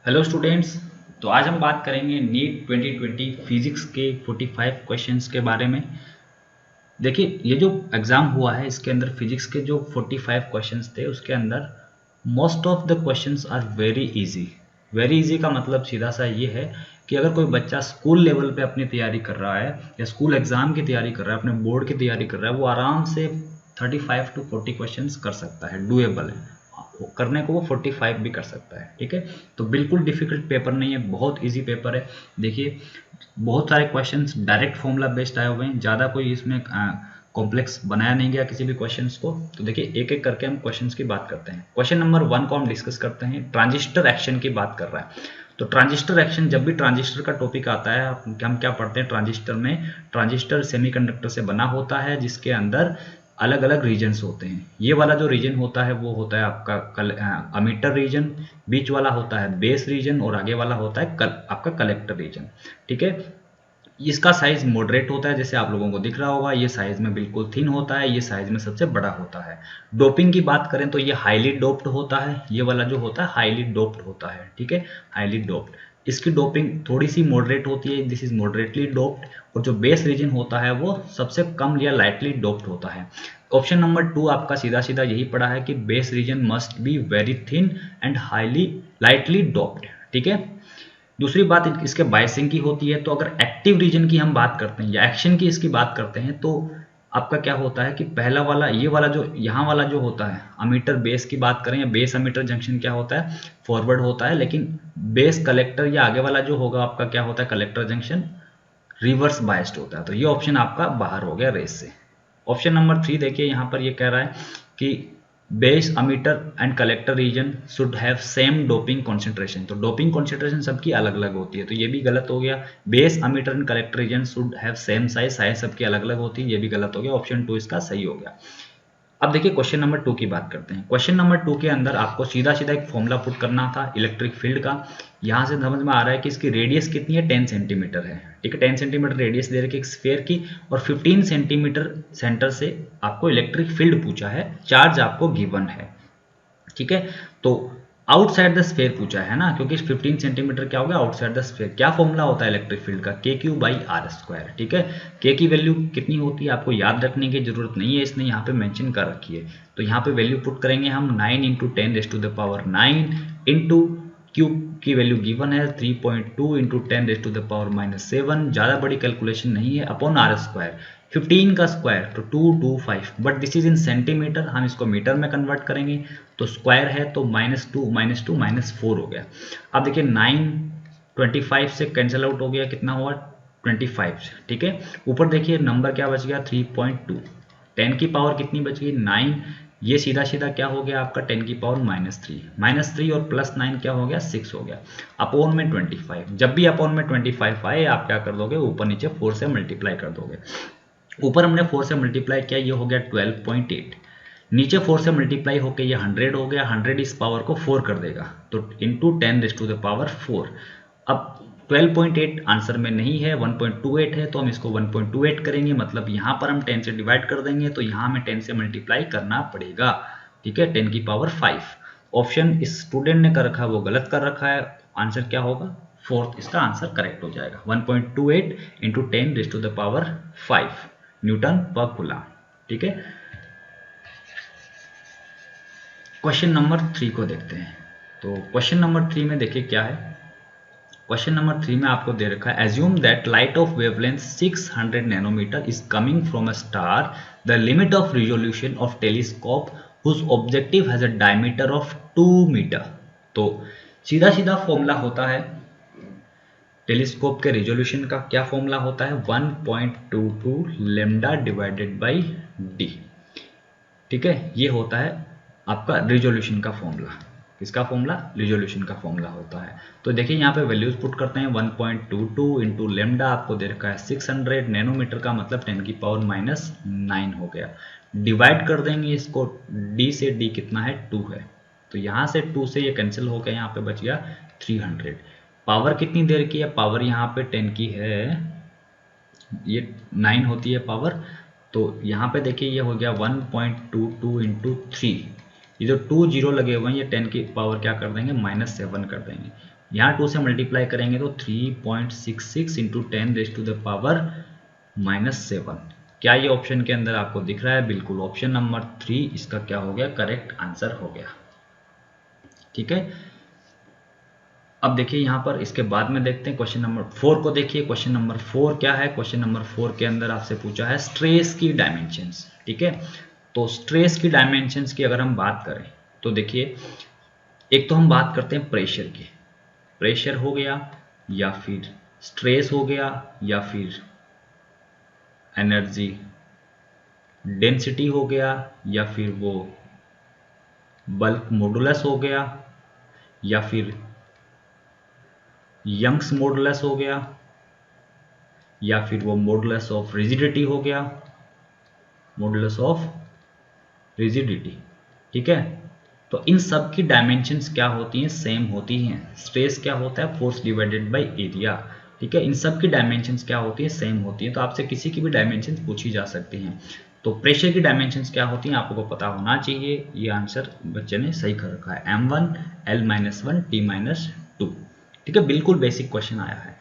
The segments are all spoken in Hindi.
Hello students. तो आज हम बात करेंगे नीट 2020 फिजिक्स के 45 क्वेश्चंस के बारे में। देखिए, ये जो एग्ज़ाम हुआ है इसके अंदर फिजिक्स के जो 45 क्वेश्चंस थे उसके अंदर most of the questions are very easy. Very easy का मतलब सीधा सा ये है कि अगर कोई बच्चा स्कूल लेवल पे अपनी तैयारी कर रहा है या स्कूल एग्ज़ाम की तैयारी कर रहा है, अपने बोर्ड की तैयारी कर रहा है, वो आराम से 35 टू 40 क्वेश्चंस कर सकता है, डूएबल है। करने को वो 45 भी कर सकता है। ठीक है, तो बिल्कुल डिफिकल्ट पेपर नहीं है, बहुत इजी पेपर है। देखिए, बहुत सारे क्वेश्चंस डायरेक्ट फॉर्मूला बेस्ड आए हुए हैं, ज़्यादा कोई इसमें कॉम्प्लेक्स बनाया नहीं गया किसी भी क्वेश्चंस को। तो देखिए, एक एक करके हम क्वेश्चंस की बात करते हैं। क्वेश्चन नंबर 1 को हम डिस्कस करते हैं। ट्रांजिस्टर एक्शन की बात कर रहा है। तो ट्रांजिस्टर एक्शन, जब भी ट्रांजिस्टर का टॉपिक आता है हम क्या पढ़ते हैं ट्रांजिस्टर में? ट्रांजिस्टर सेमीकंडक्टर से बना होता है जिसके अंदर अलग अलग रीजन्स होते हैं। ये वाला जो रीजन होता है वो होता है आपका अमीटर रीजन, बीच वाला होता है बेस रीजन और आगे वाला होता है आपका कलेक्टर रीजन। ठीक है, इसका साइज मॉडरेट होता है, जैसे आप लोगों को दिख रहा होगा। ये साइज में बिल्कुल थिन होता है, ये साइज में सबसे बड़ा होता है। डोपिंग की बात करें तो ये हाईली डोप्ड होता है, ये वाला जो होता है हाईली डोप्ड होता है। ठीक है, हाईली डोप्ड। इसकी डोपिंग थोड़ी सी मॉडरेट होती है, दिस इज मॉडरेटली डोप्ड। और जो बेस रीजन होता है वो सबसे कम या लाइटली डोप्ड होता है। ऑप्शन नंबर 2 आपका सीधा सीधा यही पड़ा है कि base reason must be very thin and highly lightly doped. ठीक है, दूसरी बात इसके बायसिंग की होती है। तो अगर एक्टिव रीजन की हम बात करते हैं या एक्शन की इसकी बात करते हैं तो आपका क्या होता है कि पहला वाला, ये वाला जो यहाँ वाला जो होता है अमीटर बेस की बात करें या बेस अमीटर जंक्शन, क्या होता है? फॉरवर्ड होता है। लेकिन बेस कलेक्टर या आगे वाला जो होगा आपका क्या होता है? कलेक्टर जंक्शन रिवर्स बायस्ड होता है। तो ये ऑप्शन आपका बाहर हो गया रेस से। ऑप्शन नंबर 3 देखिए, यहाँ पर ये कह रहा है कि base emitter and collector region should have same doping concentration. तो डोपिंग कॉन्सेंट्रेशन सबकी अलग अलग होती है, तो ये भी गलत हो गया। Base emitter and collector region should have same size, size सबकी अलग अलग होती है, ये भी गलत हो गया। ऑप्शन 2 इसका सही हो गया। अब देखिए क्वेश्चन नंबर 2 की बात करते हैं। क्वेश्चन नंबर 2 के अंदर आपको सीधा सीधा एक फॉर्मूला पुट करना था इलेक्ट्रिक फील्ड का। यहाँ से समझ में आ रहा है कि इसकी रेडियस कितनी है? 10 सेंटीमीटर है। ठीक है, 10 सेंटीमीटर रेडियस दे रखी है एक स्फेयर की, और 15 सेंटीमीटर सेंटर से आपको इलेक्ट्रिक फील्ड पूछा है, चार्ज आपको गिवन है। ठीक है, तो आउटसाइड द स्फेयर पूछा है ना, क्योंकि 15 सेंटीमीटर क्या हो गया? Outside the sphere. क्या फॉर्मूला होता है इलेक्ट्रिक फील्ड का? के क्यू बाई आर स्क्वायर। ठीक है, के की वैल्यू कितनी होती है आपको याद रखने की जरूरत नहीं है, इसने यहाँ पे मेंशन कर रखी है। तो यहाँ पे वैल्यू पुट करेंगे हम 9 इंटू 10⁻⁹ इंटू क्यू की वैल्यू गिवन है 3.2 इंटू 10⁻⁻7। ज़्यादा बड़ी कैलकुलेशन नहीं है, अपॉन आर स्क्वायर। 15 का स्क्वायर तो 225, but this is in centimetre, हम इसको मीटर में कन्वर्ट करेंगे तो स्क्वायर है तो -2 हो गया। अब देखिए 9 25 से कैंसिल आउट हो गया, कितना हुआ? 25। ठीक है, ऊपर देखिए नंबर क्या बच गया? 3.2। 10 की पावर कितनी बच गई? 9। ये सीधा सीधा क्या हो गया आपका? 10 की पावर -3, -3 और +9 क्या हो गया? 6 हो गया। अपोन में 25, जब भी अपोन में 25 आए आप क्या कर दोगे? ऊपर नीचे 4 से मल्टीप्लाई कर दोगे। ऊपर हमने 4 से मल्टीप्लाई किया, ये हो गया 12.8। नीचे 4 से मल्टीप्लाई होकर ये 100 हो गया। 100 इस पावर को 4 कर देगा तो इंटू 10⁻⁴। अब 12.8 आंसर में नहीं है, 1.28 है, तो हम इसको 1.28 करेंगे। मतलब यहाँ पर हम 10 से डिवाइड कर देंगे तो यहाँ हमें 10 से मल्टीप्लाई करना पड़ेगा। ठीक है, 10 की पावर 5। ऑप्शन इस स्टूडेंट ने कर रखा है वो गलत कर रखा है। आंसर क्या होगा? 4th इसका आंसर करेक्ट हो जाएगा। 1.28 इंटू 10⁻⁵ न्यूटन पर कूलम। ठीक है, क्वेश्चन नंबर 3 को देखते हैं। तो क्वेश्चन नंबर 3 में देखिए क्या है। क्वेश्चन नंबर 3 में आपको दे रखा है, assume that light of wavelength 600 nanometre is coming from a star, the limit of resolution of telescope whose objective has a diameter of 2 metre. तो सीधा सीधा फॉर्मूला होता है टेलीस्कोप के रिजोल्यूशन का। क्या फॉर्मूला होता है? 1.22 लेमडा डिवाइडेड बाई डी। ठीक है, ये होता है आपका रिजोल्यूशन का फॉर्मूला। किसका फॉर्मूला? रिजोल्यूशन का फॉर्मूला होता है। तो देखिए यहाँ पे वैल्यूज पुट करते हैं। 1.22 इंटू लेमडा आपको दे रखा है 600 नैनोमीटर का, मतलब 10 की पावर -9 हो गया। डिवाइड कर देंगे इसको, डी से डी कितना है? 2 है। तो यहाँ से 2 से ये कैंसिल हो गया, यहाँ पे बच गया 300। पावर कितनी देर की है? पावर यहाँ पे 10 की है, ये 9 होती है पावर। तो यहाँ पे देखिए ये हो गया 1.22 इंटू 3। ये जो 2 जीरो लगे हुए हैं ये 10 की पावर क्या कर देंगे? -7 कर देंगे। यहाँ 2 से मल्टीप्लाई करेंगे तो 3.66 into 10 raise to the power -7। क्या ये ऑप्शन के अंदर आपको दिख रहा है? बिल्कुल, ऑप्शन नंबर 3 इसका क्या हो गया? करेक्ट आंसर हो गया। ठीक है, अब देखिए यहाँ पर इसके बाद में देखते हैं क्वेश्चन नंबर 4 को। देखिए क्वेश्चन नंबर 4 क्या है? क्वेश्चन नंबर 4 के अंदर आपसे पूछा है स्ट्रेस की डायमेंशंस। ठीक है, तो स्ट्रेस की डायमेंशंस की अगर हम बात करें तो देखिए, एक तो हम बात करते हैं प्रेशर की। प्रेशर हो गया, या फिर स्ट्रेस हो गया, या फिर एनर्जी डेंसिटी हो गया, या फिर वो बल्क मॉडुलस हो गया, या फिर यंग्स मॉडुलस हो गया, या फिर वो मॉडुलस ऑफ रिजिडिटी हो गया, मॉडुलस ऑफ रिजिडिटी। ठीक है, तो इन सब की डायमेंशंस क्या होती हैं? सेम होती हैं। स्ट्रेस क्या होता है? Force divided by area. ठीक है, इन सब की डायमेंशंस क्या होती है? सेम होती हैं। तो आपसे किसी की भी डायमेंशंस पूछी जा सकती हैं। तो प्रेशर की डायमेंशंस क्या होती हैं आपको पता होना चाहिए। ये आंसर बच्चे ने सही कर रखा है, m1 l-1 t-2। ठीक है, बिल्कुल बेसिक क्वेश्चन आया है।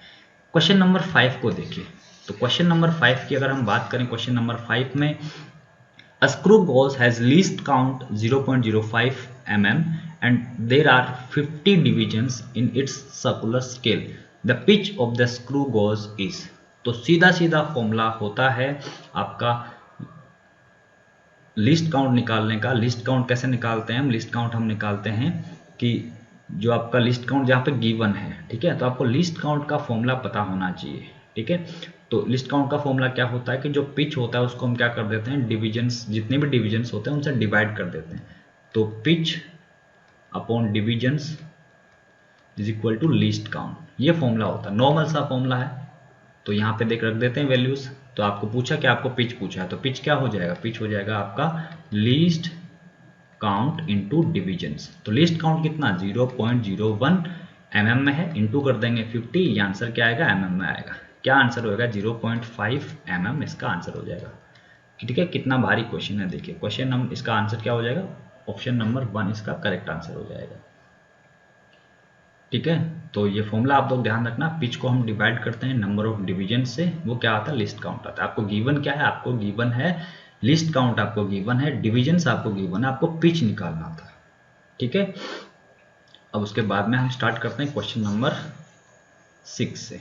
क्वेश्चन नंबर 5 को देखिए। तो क्वेश्चन नंबर 5 की अगर हम बात करें, क्वेश्चन नंबर 5 में a screw gauge has least count 0.05 mm and there are 50 divisions in its circular scale. The pitch of the screw gauge is। तो सीधा सीधा फॉर्मूला होता है आपका लिस्ट काउंट निकालने का। लिस्ट काउंट कैसे निकालते हैं हम? लिस्ट काउंट हम निकालते हैं कि जो आपका लिस्ट काउंट जहाँ पे गिवन है, ठीक है, तो आपको लिस्ट काउंट का फॉर्मूला पता होना चाहिए। ठीक है, तो लिस्ट काउंट का फॉर्मूला क्या होता है कि जो पिच होता है उसको हम क्या कर देते हैं, डिविजन्स, जितने भी डिविजन्स होते हैं उनसे डिवाइड कर देते हैं। तो pitch upon divisions is equal to least count, ये फॉर्मूला होता है। नॉर्मल सा फॉर्मूला है, तो यहाँ पे देख रख देते हैं वैल्यूज। तो आपको पूछा कि आपको पिच पूछा है, तो पिच क्या हो जाएगा? पिच हो जाएगा आपका लीस्ट काउंट इनटू डिविजन्स। तो लिस्ट काउंट कितना? 0.01 mm में है, इनटू कर देंगे 50, ये आंसर क्या आएगा? mm में आएगा। क्या आंसर होगा? 0.5 mm इसका आंसर हो जाएगा। ठीक है, कितना भारी क्वेश्चन है देखिए। क्वेश्चन नंबर इसका आंसर क्या हो जाएगा? ऑप्शन नंबर 1 इसका करेक्ट आंसर हो जाएगा। ठीक है, तो ये फॉर्मूला आप लोग ध्यान रखना। पिच को हम डिवाइड करते हैं नंबर ऑफ डिवीजन से, वो क्या आता है? लिस्ट काउंट आता है। आपको गिवन क्या है? आपको गिवन है लिस्ट काउंट, आपको गिवन है डिवीजन, आपको गिवन है आपको पिच निकालना था। ठीक है, अब उसके बाद में हम स्टार्ट करते हैं क्वेश्चन नंबर 6 से।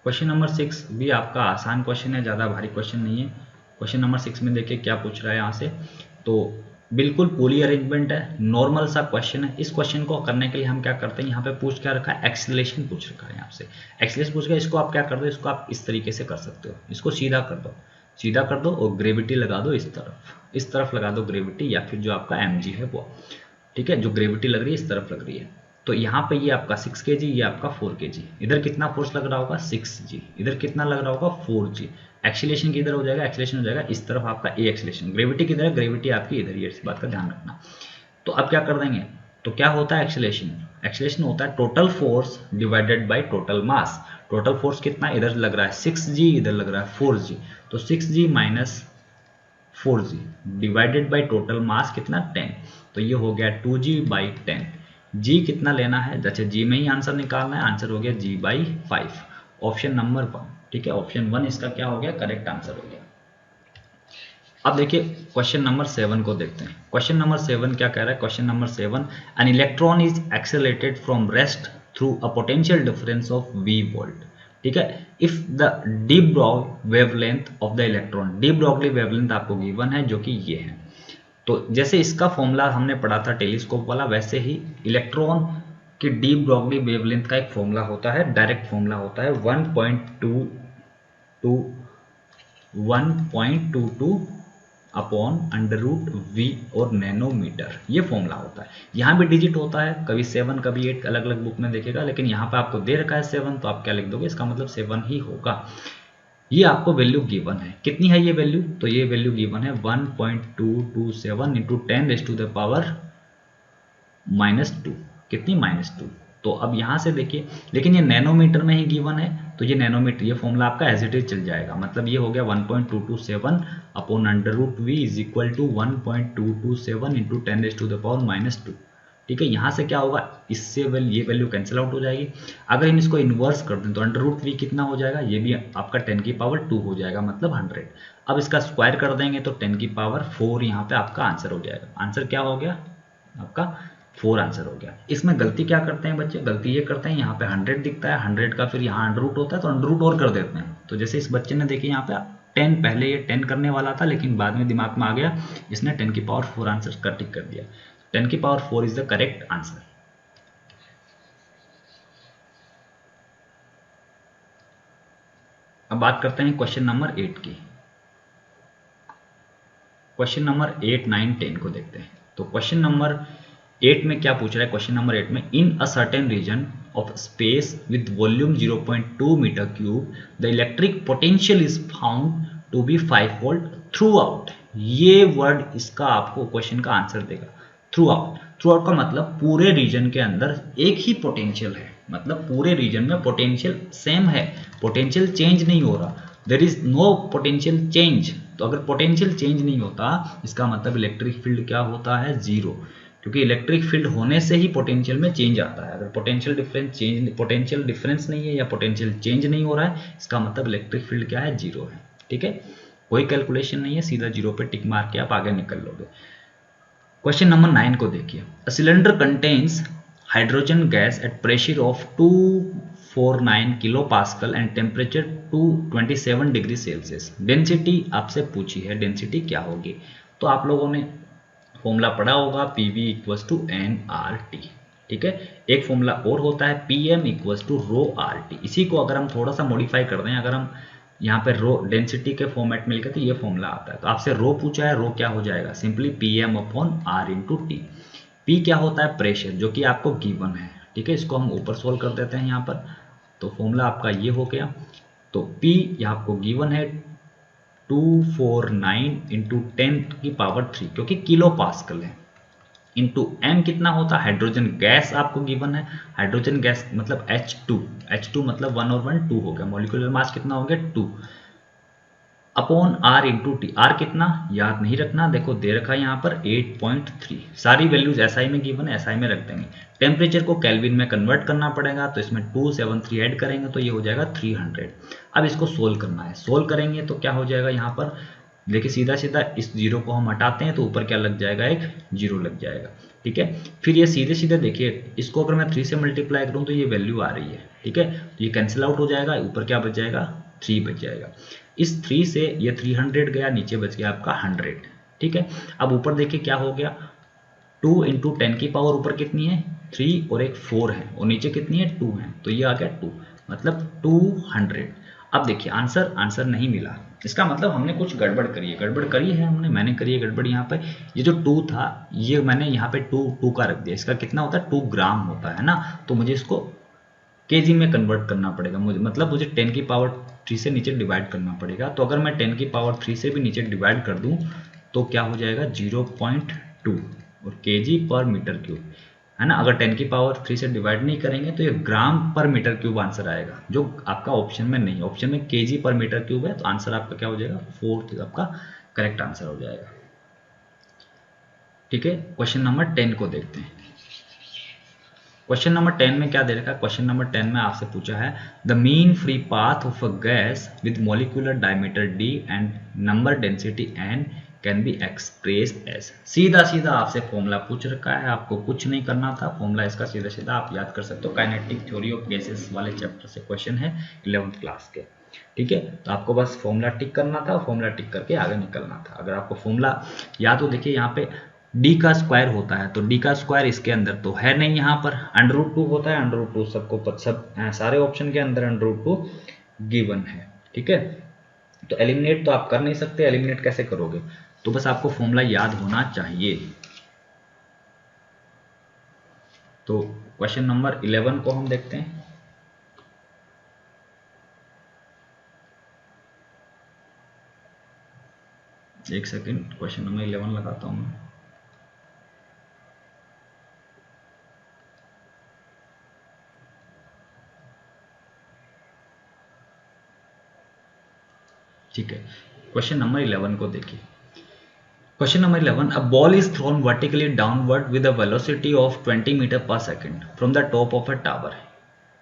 क्वेश्चन नंबर 6 भी आपका आसान क्वेश्चन है, ज़्यादा भारी क्वेश्चन नहीं है। क्वेश्चन नंबर 6 में देखिए क्या पूछ रहा है यहाँ से। तो बिल्कुल पूरी अरेंजमेंट है, नॉर्मल सा क्वेश्चन है। इस क्वेश्चन को करने के लिए हम क्या करते हैं, यहाँ पे पूछ क्या रखा है? एक्सीलरेशन पूछ रखा है यहाँ से। एक्सीलरेशन पूछ के इसको आप क्या कर दो, इसको आप इस तरीके से कर सकते हो, इसको सीधा कर दो, सीधा कर दो और ग्रेविटी लगा दो इस तरफ लगा दो ग्रेविटी, या फिर जो आपका mg है वो। ठीक है, जो ग्रेविटी लग रही है इस तरफ लग रही है। तो यहाँ पे ये आपका 6 kg, ये आपका 4 kg। इधर कितना फोर्स लग रहा होगा? 6g। इधर कितना लग रहा होगा? 4g। एक्सीलरेशन किधर हो जाएगा? एक्सीलरेशन हो जाएगा इस तरफ आपका a एक्सीलरेशन। ग्रेविटी किधर है? ग्रेविटी आपकी इधर, ये इस बात का ध्यान रखना। तो अब क्या कर देंगे, तो क्या होता है एक्सीलरेशन? एक्सीलरेशन होता है total force divided by total mass. Total force कितना इधर लग रहा है? 6g, इधर लग रहा है 4g। तो 6g minus 4g divided by total mass कितना? 10। तो ये हो गया 2g बाई 10। g कितना लेना है? अच्छा, g में ही आंसर निकालना है। आंसर हो गया g बाई 5, ऑप्शन नंबर 1। ठीक है, ऑप्शन 1 इसका क्या हो गया? करेक्ट आंसर हो गया। अब देखिए क्वेश्चन नंबर 7 को देखते हैं। क्वेश्चन नंबर 7 क्या कह रहा है? Question number 7, an electron is accelerated from rest through a potential difference of v volt. ठीक है, if the de Broglie wavelength of the electron, de Broglie wavelength आपको गिवन है जो कि ये है। तो जैसे इसका फॉर्मूला हमने पढ़ा था टेलीस्कोप वाला, वैसे ही इलेक्ट्रॉन की डी ब्रॉगली वेवलेंथ का एक फॉर्मूला होता है, डायरेक्ट फॉर्मूला होता है 1.22 अपॉन अंडर रूट वी और नैनोमीटर, ये फॉर्मूला होता है। यहाँ भी डिजिट होता है, कभी 7 कभी 8, अलग अलग बुक में देखेगा, लेकिन यहाँ पे आपको दे रखा है 7, तो आप क्या लिख दोगे? इसका मतलब 7 ही होगा। ये आपको वैल्यू गिवन है, कितनी है ये वैल्यू? तो ये वैल्यू गिवन है 1.227 into 10 raise to the power -2। कितनी? -2। तो अब यहाँ से देखिए, लेकिन ये नैनोमीटर में ही गिवन है, तो ये नैनोमीटर, ये फॉर्मूला आपका एज इट इज चल जाएगा। मतलब ये हो गया 1.227 upon √v is equal to 1.227 into 10⁻⁻²। ठीक है, यहाँ से क्या होगा, इससे ये वैल्यू कैंसिल आउट हो जाएगी। अगर हम इसको इन्वर्स कर दें तो √v कितना हो जाएगा, ये भी आपका 10⁻2 हो जाएगा, मतलब 100। अब इसका स्क्वायर कर देंगे तो 10⁻4 यहाँ पे आपका आंसर हो जाएगा। आंसर क्या हो गया आपका 4 आंसर हो गया। इसमें गलती क्या करते हैं बच्चे, गलती ये करते हैं, यहाँ पे 100 दिखता है, 100 का फिर यहाँ अंडर होता है तो अंडर और कर देते हैं। तो जैसे इस बच्चे ने देखिए यहाँ पे 10, पहले ये 10 करने वाला था लेकिन बाद में दिमाग में आ गया, इसने 10⁻4 आंसर का टिक कर दिया। 10⁻4 इज द करेक्ट आंसर। अब बात करते हैं क्वेश्चन नंबर 8 की। क्वेश्चन नंबर 8, 9, 10 को देखते हैं। तो क्वेश्चन नंबर 8 में क्या पूछ रहा है, क्वेश्चन नंबर 8 में, in a certain region of space with volume 0.2 metre cube the electric potential is found to be 5 volt throughout. ये वर्ड इसका आपको क्वेश्चन का आंसर देगा। थ्रू आउट, थ्रू आउट का मतलब पूरे रीजन के अंदर एक ही पोटेंशियल है, मतलब पूरे रीजन में पोटेंशियल सेम है, पोटेंशियल चेंज नहीं हो रहा, there is no potential change. तो अगर पोटेंशियल चेंज नहीं होता इसका मतलब इलेक्ट्रिक फील्ड क्या होता है, जीरो, क्योंकि इलेक्ट्रिक फील्ड होने से ही पोटेंशियल में चेंज आता है। अगर पोटेंशियल डिफरेंस नहीं है या पोटेंशियल चेंज नहीं हो रहा है, इसका मतलब इलेक्ट्रिक फील्ड क्या है, जीरो है। ठीक है, कोई कैलकुलेशन नहीं है, सीधा जीरो पे टिक मार के आप आगे निकल लोगे। क्वेश्चन नंबर 9 को देखिए। A cylinder contains hydrogen gas at pressure of 249 kilo pascal and temperature 227 degree Celsius. Density आपसे पूछी है, डेंसिटी क्या होगी। तो आप लोगों ने फॉर्मूला पढ़ा होगा, PV इक्वल्स टू nRT। ठीक है, एक फॉर्मूला और होता है PM इक्वल्स टू ρRT। इसी को अगर हम थोड़ा सा मॉडिफाई कर दें, अगर हम यहाँ पे रो डेंसिटी के फॉर्मेट में लिखे तो ये फॉर्मूला आता है। तो आपसे रो पूछा है, रो क्या हो जाएगा, simply PM upon R into T. P क्या होता है, प्रेशर, जो कि आपको गिवन है। ठीक है, इसको हम ऊपर सोल्व कर देते हैं यहाँ पर। तो फॉर्मूला आपका ये हो गया। तो P यहाँ आपको गिवन है 249 इंटू 10⁻3, क्योंकि किलो पास्कल है, इंटू एम कितना होता है, हाइड्रोजन गैस आपको गिवन है। हाइड्रोजन गैस मतलब H2 मतलब 1 और 1 2 हो गया, मॉलिक्यूलर मास कितना हो गया 2, upon R into T. R कितना याद नहीं रखना, देखो दे रखा है यहाँ पर 8.3। सारी वैल्यूज SI में गिवन है, SI में रख देंगे। टेम्परेचर को केल्विन में कन्वर्ट करना पड़ेगा, तो इसमें 273 ऐड करेंगे तो ये हो जाएगा 300। अब इसको सोल्व करना है, सोल्व करेंगे तो क्या हो जाएगा यहाँ पर, देखिए सीधा सीधा इस जीरो को हम हटाते हैं तो ऊपर क्या लग जाएगा, एक जीरो लग जाएगा। ठीक है, फिर ये सीधे सीधे देखिए, इसको अगर मैं 3 से मल्टीप्लाई करूँ तो ये वैल्यू आ रही है। ठीक है, तो ये कैंसिल आउट हो जाएगा, ऊपर क्या बच जाएगा, 3 बच जाएगा। इस 3 से ये 300 गया, नीचे बच गया आपका 100। ठीक है, अब ऊपर देखिए क्या हो गया, 2 इंटू 10 की पावर ऊपर कितनी है 3 और एक 4 है, और नीचे कितनी है 2 है, तो ये आ गया 2, मतलब 200। अब देखिए आंसर नहीं मिला, इसका मतलब हमने कुछ गड़बड़ करी है, हमने, मैंने करी है गड़बड़। यहाँ पे ये जो 2 था, ये मैंने यहाँ पे 2 का रख दिया। इसका कितना होता है, 2 ग्राम होता है ना, तो मुझे इसको केजी में कन्वर्ट करना पड़ेगा, मुझे 10⁻3 से नीचे डिवाइड करना पड़ेगा। तो अगर मैं 10⁻3 से भी नीचे डिवाइड कर दूं तो क्या हो जाएगा 0.2 और केजी पर मीटर क्यूब, है ना। अगर 10⁻3 से डिवाइड नहीं करेंगे तो ये ग्राम पर मीटर क्यूब आंसर आएगा, जो आपका ऑप्शन में नहीं, ऑप्शन में केजी पर मीटर क्यूब है। तो आंसर आपका क्या हो जाएगा, 4 आपका करेक्ट आंसर हो जाएगा। ठीक है, क्वेश्चन नंबर 10 को देखते हैं। क्वेश्चन नंबर 10 में क्या दे रखा है, क्वेश्चन नंबर 10 में आपसे पूछा है the mean free path of a gas with molecular diameter d and number density n can be expressed as. सीधा सीधा आपसे फॉर्मूला पूछ रखा है, आपको कुछ नहीं करना था, फॉर्मूला इसका सीधा सीधा आप याद कर सकते हो। काइनेटिक थ्योरी ऑफ गैसेस वाले चैप्टर से क्वेश्चन है 11th क्लास के। ठीक है, तो आपको बस फॉर्मूला टिक करना था, फॉर्मूला टिक करके आगे निकलना था। अगर आपको फॉर्मूला याद हो, देखिए यहाँ पे d का स्क्वायर होता है, तो d का स्क्वायर इसके अंदर तो है नहीं, यहाँ पर √2 होता है, √2 सबको सारे ऑप्शन के अंदर √2 गिवन है। ठीक है, तो एलिमिनेट तो आप कर नहीं सकते, एलिमिनेट कैसे करोगे, तो बस आपको फॉर्मूला याद होना चाहिए। तो क्वेश्चन नंबर 11 को हम देखते हैं। एक सेकेंड, क्वेश्चन नंबर 11 लगाता हूं मैं। ठीक है, क्वेश्चन नंबर 11 को देखिए। Question number 11, a ball is thrown vertically downward with a velocity of 20 metre per second from the top of a tower.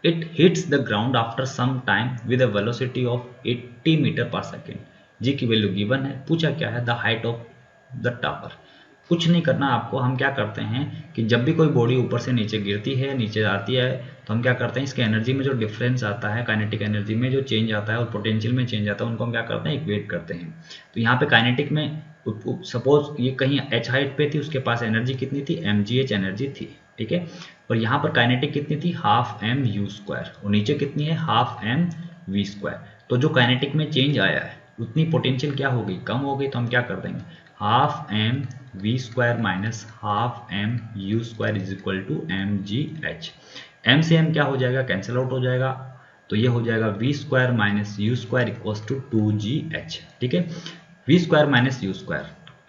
It hits the ground after some time with a velocity of 80 metre per second. G की वैल्यू गिवन है, पूछा क्या है, the height of the tower. कुछ नहीं करना आपको, हम क्या करते हैं कि जब भी कोई बॉडी ऊपर से नीचे गिरती है, नीचे आती है, तो हम क्या करते हैं, इसके एनर्जी में जो डिफरेंस आता है, काइनेटिक एनर्जी में जो चेंज आता है और पोटेंशियल में चेंज आता है, उनको हम क्या करते हैं, इक्वेट करते हैं। तो यहाँ पे काइनेटिक में सपोज ये कहीं h हाइट पे थी, उसके पास एनर्जी कितनी थी, mgh एनर्जी थी, ठीक है। और यहाँ पर काइनेटिक कितनी थी, हाफ एम यू स्क्वायर, और नीचे कितनी है, हाफ एम वी स्क्वायर। तो जो काइनेटिक में चेंज आया है उतनी पोटेंशियल क्या हो गई, कम हो गई। तो हम क्या कर देंगे, half m v square minus half m u square is equal to m g h. M से एम क्या हो जाएगा, कैंसिल आउट हो जाएगा, तो ये हो जाएगा v square minus u square equals to 2gh, ठीक है। V square minus u square,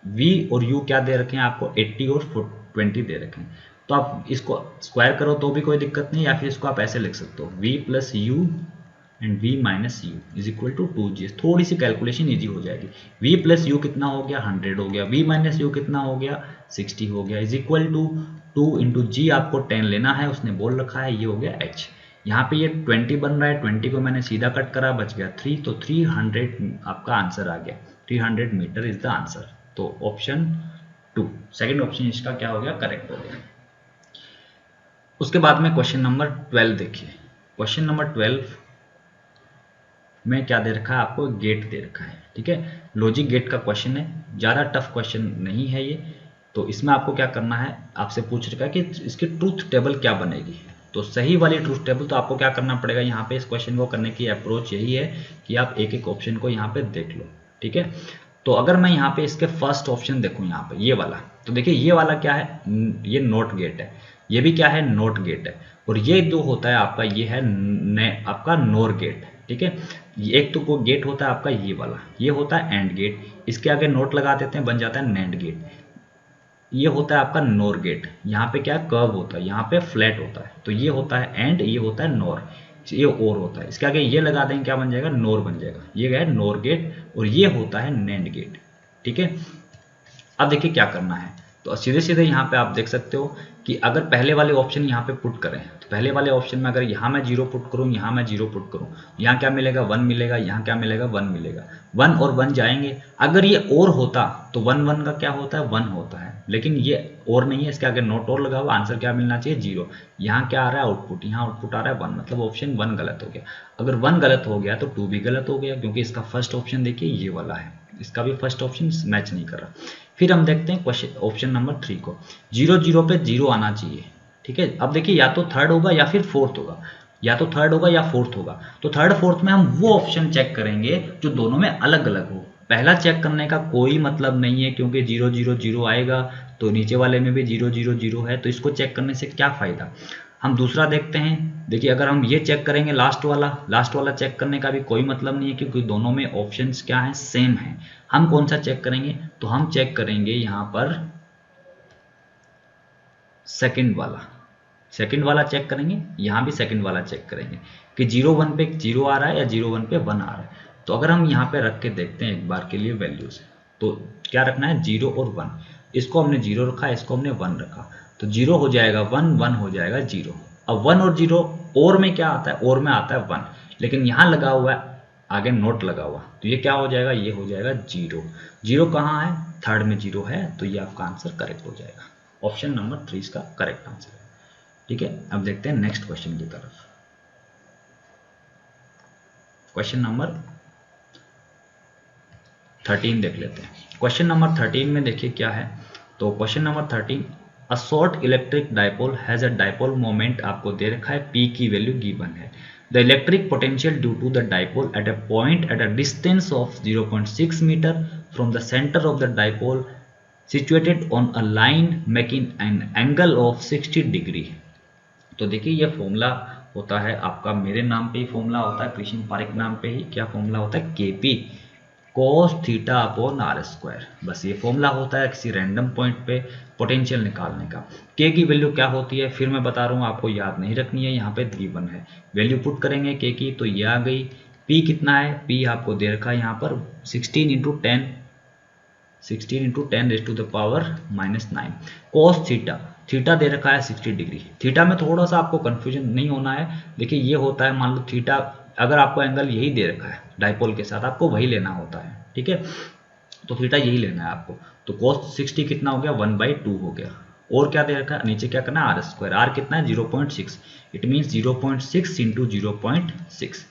v और यू क्या दे रखे हैं आपको, 80 और 20 दे रखे हैं। तो आप इसको स्क्वायर करो तो भी कोई दिक्कत नहीं, या फिर इसको आप ऐसे लिख सकते हो, v plus u and v minus u is equal to 2g। थोड़ी सी कैलकुलेशन इजी हो जाएगी। v प्लस यू कितना हो गया, 100 हो गया, v माइनस यू कितना हो गया, 60 हो गया, इज इक्वल टू 2 इंटू जी, आपको 10 लेना है, उसने बोल रखा है, ये हो गया h। यहाँ पे ये 20 बन रहा है, 20 को मैंने सीधा कट करा, बच गया 3, तो 300 आपका आंसर आ गया, 300 मीटर इज द आंसर। तो ऑप्शन 2, सेकेंड ऑप्शन इसका क्या हो गया, करेक्ट हो गया। उसके बाद में क्वेश्चन नंबर 12 देखिए। क्वेश्चन नंबर 12 में क्या दे रखा है आपको, गेट दे रखा है, ठीक है। लॉजिक गेट का क्वेश्चन है, ज़्यादा टफ क्वेश्चन नहीं है ये। तो इसमें आपको क्या करना है, आपसे पूछ रखा है कि इसकी ट्रूथ टेबल क्या बनेगी। तो सही वाली ट्रूथ टेबल, तो आपको क्या करना पड़ेगा, यहाँ पे इस क्वेश्चन को करने की अप्रोच यही है कि आप एक एक ऑप्शन को यहाँ पे देख लो, ठीक है। तो अगर मैं यहाँ पे इसके फर्स्ट ऑप्शन देखूँ, यहाँ पे ये वाला, तो देखिए ये वाला क्या है, ये नॉट गेट है, ये भी क्या है, नॉट गेट है, और ये जो होता है आपका, ये है आपका नोर गेट, ठीक है। एक तो को गेट होता है आपका ये वाला, ये होता है एंड गेट, इसके आगे नोट लगा देते हैं, बन जाता है नैंड गेट। ये होता है आपका नोर गेट, यहाँ पे क्या कर्व होता है, यहाँ पे फ्लैट होता है, तो ये होता है एंड, ये होता है नोर, ये और होता है, इसके आगे ये लगा देंगे, क्या बन जाएगा, नोर बन जाएगा, ये है नोर गेट, और ये होता है नैंड गेट, ठीक है। अब देखिए क्या करना है, तो सीधे सीधे यहाँ पे आप देख सकते हो कि अगर पहले वाले ऑप्शन यहाँ पे पुट करें, तो पहले वाले ऑप्शन में अगर यहाँ मैं 0 पुट करूँ, यहाँ मैं 0 पुट करूँ, यहाँ क्या मिलेगा, 1 मिलेगा, यहाँ क्या मिलेगा, 1 मिलेगा, 1 और 1 जाएंगे। अगर ये और होता तो 1 1 का क्या होता है, 1 होता है, लेकिन ये और नहीं है, इसके आगे नोट और लगा हुआ, आंसर क्या मिलना चाहिए, 0। यहाँ क्या आ रहा है, आउटपुट, यहाँ आउटपुट आ रहा है 1, मतलब ऑप्शन 1 गलत हो गया। अगर 1 गलत हो गया तो 2 भी गलत हो गया, क्योंकि इसका फर्स्ट ऑप्शन देखिए ये वाला है, इसका भी फर्स्ट ऑप्शन मैच नहीं कर रहा। फिर हम देखते हैं क्वेश्चन ऑप्शन नंबर 3 को, 0 0 पे 0 आना चाहिए, ठीक है। अब देखिए या तो थर्ड होगा या फिर फोर्थ होगा, या तो थर्ड होगा या फोर्थ होगा। तो थर्ड फोर्थ में हम वो ऑप्शन चेक करेंगे जो दोनों में अलग अलग हो। पहला चेक करने का कोई मतलब नहीं है, क्योंकि 0 0 0 आएगा तो नीचे वाले में भी 0 0 0 है, तो इसको चेक करने से क्या फायदा। हम दूसरा देखते हैं, देखिए अगर हम ये चेक करेंगे लास्ट वाला चेक करने का भी कोई मतलब नहीं है, क्योंकि दोनों में ऑप्शंस क्या हैं, सेम है। हम कौन सा चेक करेंगे, तो हम चेक करेंगे यहाँ पर सेकंड वाला चेक करेंगे, यहाँ भी सेकंड वाला चेक करेंगे कि 0 1 पे 0 आ रहा है या 0 1 पे 1 आ रहा है। तो अगर हम यहाँ पे रख के देखते हैं एक बार के लिए वैल्यूज, तो क्या रखना है, 0 और 1, इसको हमने 0 रखा, इसको हमने 1 रखा, तो 0 हो जाएगा 1, 1 हो जाएगा 0। अब 1 और 0 और में क्या आता है, और में आता है 1, लेकिन यहाँ लगा हुआ है आगे नोट लगा हुआ, तो ये क्या हो जाएगा, ये हो जाएगा 0। 0 कहाँ है, थर्ड में 0 है, तो ये आपका आंसर करेक्ट हो जाएगा। ऑप्शन नंबर 3 इसका करेक्ट आंसर है, ठीक है। अब देखते हैं नेक्स्ट क्वेश्चन की तरफ। क्वेश्चन नंबर 13 देख लेते हैं। क्वेश्चन नंबर 13 में देखिए क्या है, तो question number 13, a short electric dipole has a dipole moment आपको दे रखा है, P की वैल्यू गिवन है। The electric potential due to the dipole at a point at a distance of 0.6 metre from the centre of the dipole situated on a line making an angle of 60 degree. तो देखिए ये फॉर्मूला होता है आपका, मेरे नाम पे ही फॉर्मूला होता है, कृष्ण पारिक नाम पे ही क्या फॉर्मूला होता है, KP cos theta upon r square. बस ये फॉर्मूला होता है किसी रैंडम पॉइंट पे पोटेंशियल निकालने का। K की वैल्यू क्या होती है, फिर मैं बता रहा हूँ, आपको याद नहीं रखनी है, यहाँ पे गिवन है, वैल्यू पुट करेंगे K की, तो ये आ गई P कितना है, P आपको दे रखा है यहाँ पर 16 into 10 raise to the power -9। cos theta, theta दे रखा है 60 डिग्री। थीटा में थोड़ा सा आपको कंफ्यूजन नहीं होना है। देखिए ये होता है, मान लो थीटा अगर आपको एंगल यही दे रखा है डाइपोल के साथ, आपको वही लेना होता है, ठीक है, तो थीटा यही लेना है आपको। तो cos 60 कितना हो गया, 1/2 हो गया। और क्या दे रखा है नीचे, क्या करना है, r², r कितना है 0.6, इट मीन्स 0.6 इंटू 0.6।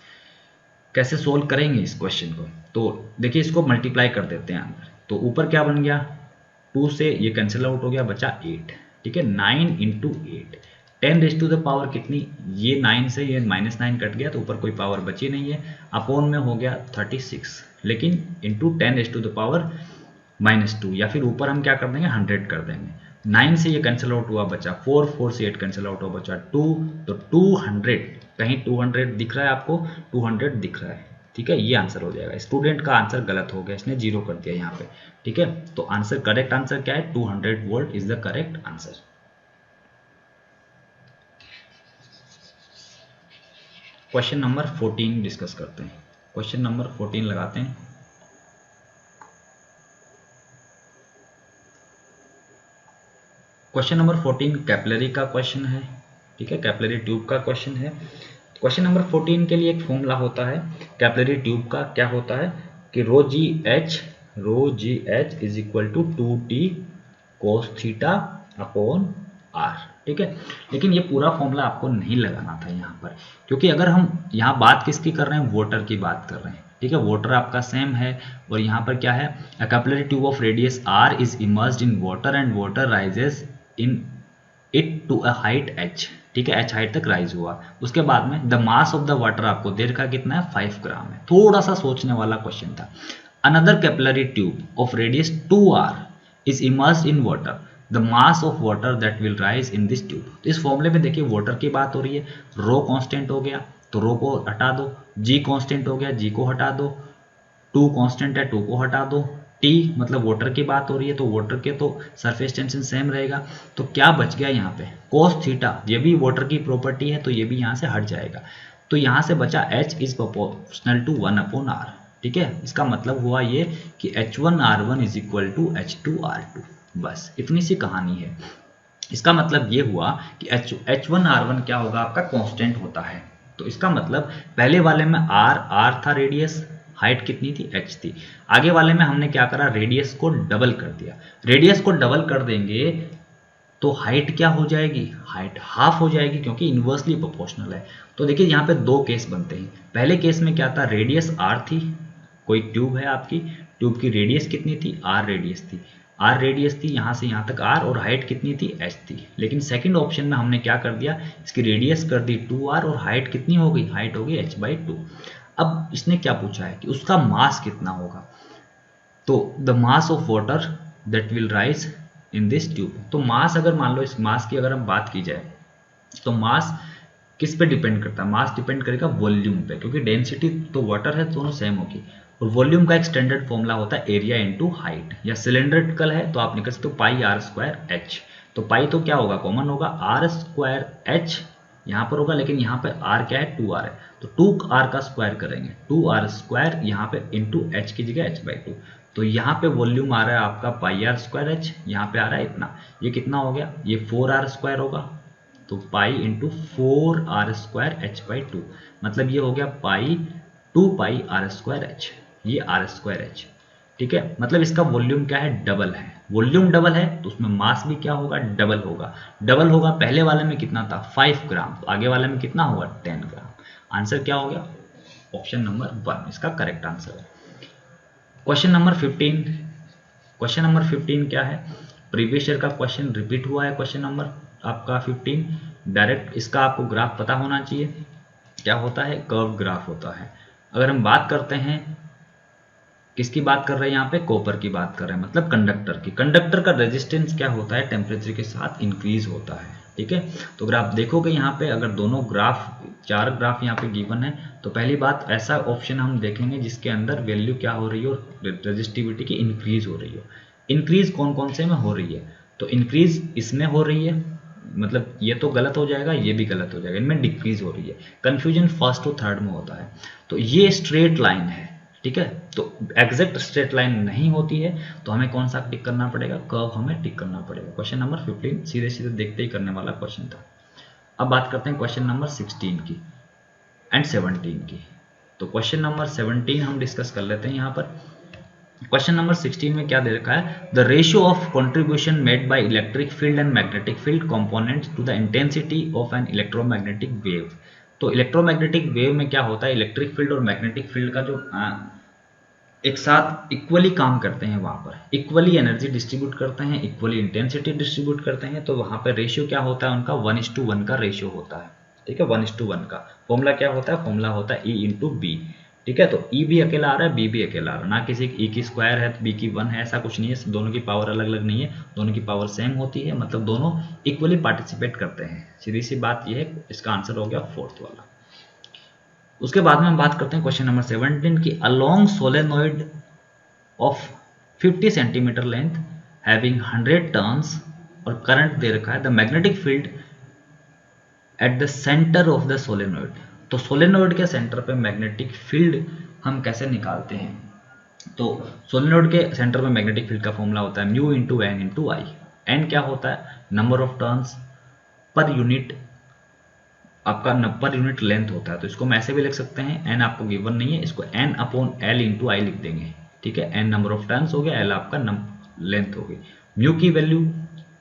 कैसे सोल्व करेंगे इस क्वेश्चन को, तो देखिए इसको मल्टीप्लाई कर देते हैं अंदर, तो ऊपर क्या बन गया, 2 से ये कैंसिल आउट हो गया, बचा 8, ठीक है, 9 into 8, 10 raise to the power कितनी, ये 9 से ये -9 कट गया तो ऊपर कोई पावर बची नहीं है, अपॉन में हो गया 36, लेकिन into 10 raise to the power -2, या फिर ऊपर हम क्या कर देंगे 100 कर देंगे। 9 से ये कैंसिल आउट हुआ, बचा 4, 4 से 8 कैंसिल आउट हुआ, बचा 2, तो 200, कहीं 200 दिख रहा है आपको, 200 दिख रहा है, ठीक है, ये आंसर हो जाएगा। स्टूडेंट का आंसर गलत हो गया, इसने 0 कर दिया यहाँ पे, ठीक है, तो आंसर, करेक्ट आंसर क्या है, 200 volt is the correct answer. Question number 14 discuss करते हैं। क्वेश्चन नंबर 14 लगाते हैं। क्वेश्चन नंबर 14 कैपिलरी का क्वेश्चन है, ठीक है, कैपिलरी ट्यूब का क्वेश्चन है। क्वेश्चन नंबर 14 के लिए एक फॉर्मूला होता है कैपिलरी ट्यूब का, क्या होता है कि rho G H is equal to 2t cos theta upon r, ठीक है। लेकिन ये पूरा फॉर्मूला आपको नहीं लगाना था यहाँ पर, क्योंकि अगर हम यहाँ बात किसकी कर रहे हैं, वाटर की बात कर रहे हैं, ठीक है, वाटर आपका सेम है। और यहाँ पर क्या है, a capillary tube of radius r is immersed in water and water rises in it to a height h, ठीक है, h हाइट तक राइज हुआ। उसके बाद में the mass of the water आपको दे रखा कितना है, 5 ग्राम है। थोड़ा सा सोचने वाला क्वेश्चन था। Another capillary tube of radius 2r is immersed in water, the mass of water that will rise in this tube. तो इस फॉर्मूले में देखिए वाटर की बात हो रही है, रो कांस्टेंट हो गया तो रो को हटा दो, जी कांस्टेंट हो गया, जी को हटा दो, 2 कांस्टेंट है, 2 को हटा दो, टी मतलब वाटर की बात हो रही है तो वाटर के तो सरफेस टेंशन सेम रहेगा। तो क्या बच गया यहाँ पे, cos थीटा, ये भी वाटर की प्रॉपर्टी है तो ये भी यहाँ से हट जाएगा। तो यहाँ से बचा h is proportional to 1/r, ठीक है। इसका मतलब हुआ ये कि h1r1 is equal to h2r2, बस इतनी सी कहानी है। इसका मतलब ये हुआ कि h1r1 क्या होगा, आपका कांस्टेंट होता है। तो इसका मतलब पहले वाले में r था रेडियस, हाइट कितनी थी, h थी। आगे वाले में हमने क्या करा, रेडियस को डबल कर दिया। रेडियस को डबल कर देंगे तो हाइट क्या हो जाएगी, हाइट हाफ हो जाएगी, क्योंकि इन्वर्सली प्रोपोर्शनल है। तो देखिए यहाँ पे 2 केस बनते हैं। पहले केस में क्या था, रेडियस r थी, कोई ट्यूब है आपकी, ट्यूब की रेडियस कितनी थी, r रेडियस थी, r रेडियस थी यहाँ से यहाँ तक r, और हाइट कितनी थी, h थी। लेकिन सेकंड ऑप्शन में हमने क्या कर दिया, इसकी रेडियस कर दी 2r और हाइट कितनी हो गई, हाइट हो गई h/2। अब इसने क्या पूछा है कि उसका मास कितना होगा, तो the mass of water that will rise in this tube. तो मास, अगर मान लो इस मास की अगर हम बात की जाए तो मास किस पे डिपेंड करता है, मास डिपेंड करेगा वॉल्यूम पे, क्योंकि डेंसिटी तो वाटर है, दोनों सेम होगी। और वॉल्यूम का एक स्टैंडर्ड फॉर्मूला होता है एरिया इनटू हाइट, या सिलेंड्रिकल है तो आप निकल सकते हो पाई r स्क्वायर h। तो पाई तो क्या होगा, कॉमन होगा, r स्क्वायर h यहाँ पर होगा, लेकिन यहाँ पे r क्या है, 2r है, तो 2r का स्क्वायर करेंगे, 2r स्क्वायर यहाँ पे इंटू h की जगह h/2। तो यहाँ पे वॉल्यूम आ रहा है आपका पाई r स्क्वायर h, यहाँ पे आ रहा है इतना, ये कितना हो गया, ये 4r स्क्वायर होगा, तो pi into 4r square h/2, मतलब ये हो गया पाई 2 पाई r स्क्वायर h, ये r स्क्वायर h, ठीक है। मतलब इसका वॉल्यूम क्या है, डबल है। वॉल्यूम डबल है तो उसमें मास भी क्या होगा, डबल होगा। डबल होगा, पहले वाले में कितना था 5 ग्राम, तो आगे वाले में कितना होगा 10 ग्राम। आंसर क्या हो गया, ऑप्शन नंबर 1 इसका करेक्ट आंसर है। क्वेश्चन नंबर 15, क्वेश्चन नंबर 15 क्या है, प्रीवियस ईयर का क्वेश्चन रिपीट हुआ है। क्वेश्चन नंबर आपका 15 डायरेक्ट, इसका आपको ग्राफ पता होना चाहिए, क्या होता है, कर्व ग्राफ होता है। अगर हम बात करते हैं, किसकी बात कर रहे हैं यहाँ पे, कॉपर की बात कर रहे हैं, मतलब कंडक्टर की। कंडक्टर का रेजिस्टेंस क्या होता है, टेम्परेचर के साथ इंक्रीज होता है, ठीक है। तो अगर आप देखोगे यहाँ पे, अगर दोनों ग्राफ, 4 ग्राफ यहाँ पे गिवन है, तो पहली बात ऐसा ऑप्शन हम देखेंगे जिसके अंदर वैल्यू क्या हो रही हो, रेजिस्टिविटी की इंक्रीज हो रही हो। इंक्रीज कौन कौन से में हो रही है, तो इंक्रीज इसमें हो रही है, मतलब ये तो गलत हो जाएगा, ये भी गलत हो जाएगा, इनमें डिक्रीज हो रही है। कन्फ्यूजन फर्स्ट टू थर्ड में होता है। तो ये स्ट्रेट लाइन है, ठीक है। तो एग्जैक्ट स्ट्रेट लाइन नहीं होती है, तो हमें कौन सा टिक करना पड़ेगा, कर्व हमें टिक करना पड़ेगा। क्वेश्चन नंबर 15 सीधे सीधे देखते ही करने वाला क्वेश्चन था। अब बात करते हैं क्वेश्चन नंबर 16 की एंड 17 की। तो क्वेश्चन नंबर 17 हम डिस्कस कर लेते हैं यहाँ पर। क्वेश्चन नंबर 16 में क्या दे रखा है, the ratio of contribution made by electric field and magnetic field components to the intensity of an electromagnetic wave. तो इलेक्ट्रोमैग्नेटिक वेव में क्या होता है, इलेक्ट्रिक फील्ड और मैग्नेटिक फील्ड का जो एक साथ इक्वली काम करते हैं, वहां पर इक्वली एनर्जी डिस्ट्रीब्यूट करते हैं, इक्वली इंटेंसिटी डिस्ट्रीब्यूट करते हैं, तो वहां पर रेशियो क्या होता है उनका 1:1 का रेशियो होता है, ठीक है। 1:1 का फॉर्मूला क्या होता है, फॉर्मूला होता है E/B, ठीक है। तो E भी अकेला आ रहा है, B भी अकेला आ रहा है, ना किसी E की स्क्वायर है तो B की 1 है, ऐसा कुछ नहीं है। दोनों की पावर अलग अलग नहीं है, दोनों की पावर सेम होती है, मतलब दोनों इक्वली पार्टिसिपेट करते हैं। सीधी सी बात यह है, इसका आंसर हो गया फोर्थ वाला। उसके बाद में हम बात करते हैं क्वेश्चन नंबर 17 की, along solenoid of 50 centimetre length having 100 turns और करंट दे रखा है, the magnetic field at the centre of the solenoid. तो सोलेनोइड के सेंटर पे मैग्नेटिक फील्ड हम कैसे निकालते हैं, तो सोलेनोइड के सेंटर में मैग्नेटिक फील्ड का फॉर्मूला होता है म्यू इंटू एन इंटू आई। एन क्या होता है, number of turns per unit, आपका पर यूनिट लेंथ होता है। तो इसको हम ऐसे भी लिख सकते हैं, एन आपको गिवन नहीं है, इसको एन अपॉन एल इंटू आई लिख देंगे, ठीक है। एन नंबर ऑफ टर्न्स हो गया, एल आपका लेंथ हो गई। म्यू की वैल्यू,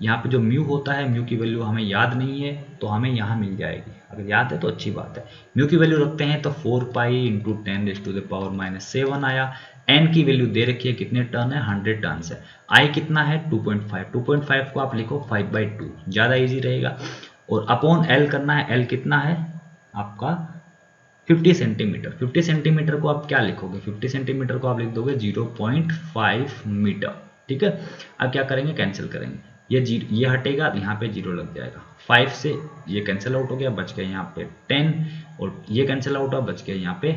यहाँ पे जो म्यू होता है, म्यू की वैल्यू हमें याद नहीं है तो हमें यहाँ मिल जाएगी, अगर याद है तो अच्छी बात है। म्यू की वैल्यू रखते हैं तो 4 पाई इंटू 10⁻⁻⁷ आया। एन की वैल्यू दे रखी है, कितने टर्न है, 100 टर्न है। आई कितना है, 2.5, 2.5 को आप लिखो 5/2, ज़्यादा ईजी रहेगा। और अपॉन एल करना है, एल कितना है आपका 50 सेंटीमीटर। 50 सेंटीमीटर को आप क्या लिखोगे, 50 सेंटीमीटर को आप लिख दोगे 0.5 मीटर, ठीक है। अब क्या करेंगे, कैंसिल करेंगे, ये हटेगा, यहाँ पे 0 लग जाएगा। 5 से ये कैंसिल आउट हो गया, बच गया यहाँ पे 10, और ये कैंसिल आउट हुआ, बच गया यहाँ पे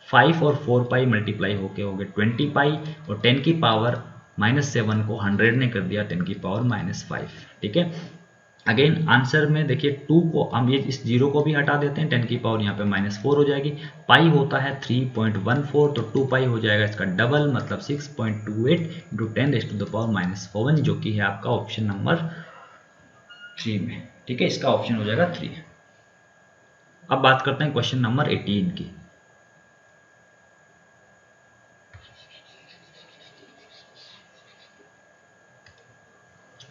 5 और 4 पाई मल्टीप्लाई होके हो गए 20 पाई, और 10 की पावर -7 को 100 ने कर दिया 10 की पावर -5, ठीक है। अगेन आंसर में देखिए 2 को हम ये इस 0 को भी हटा देते हैं, 10 की पावर यहाँ पे -4 हो जाएगी। पाई होता है 3.14, तो 2 पाई हो जाएगा इसका डबल, मतलब 6.28 इंटू 10⁻⁻⁴, जो कि है आपका ऑप्शन नंबर 3 में, ठीक है। इसका ऑप्शन हो जाएगा 3। अब बात करते हैं क्वेश्चन नंबर 18 की।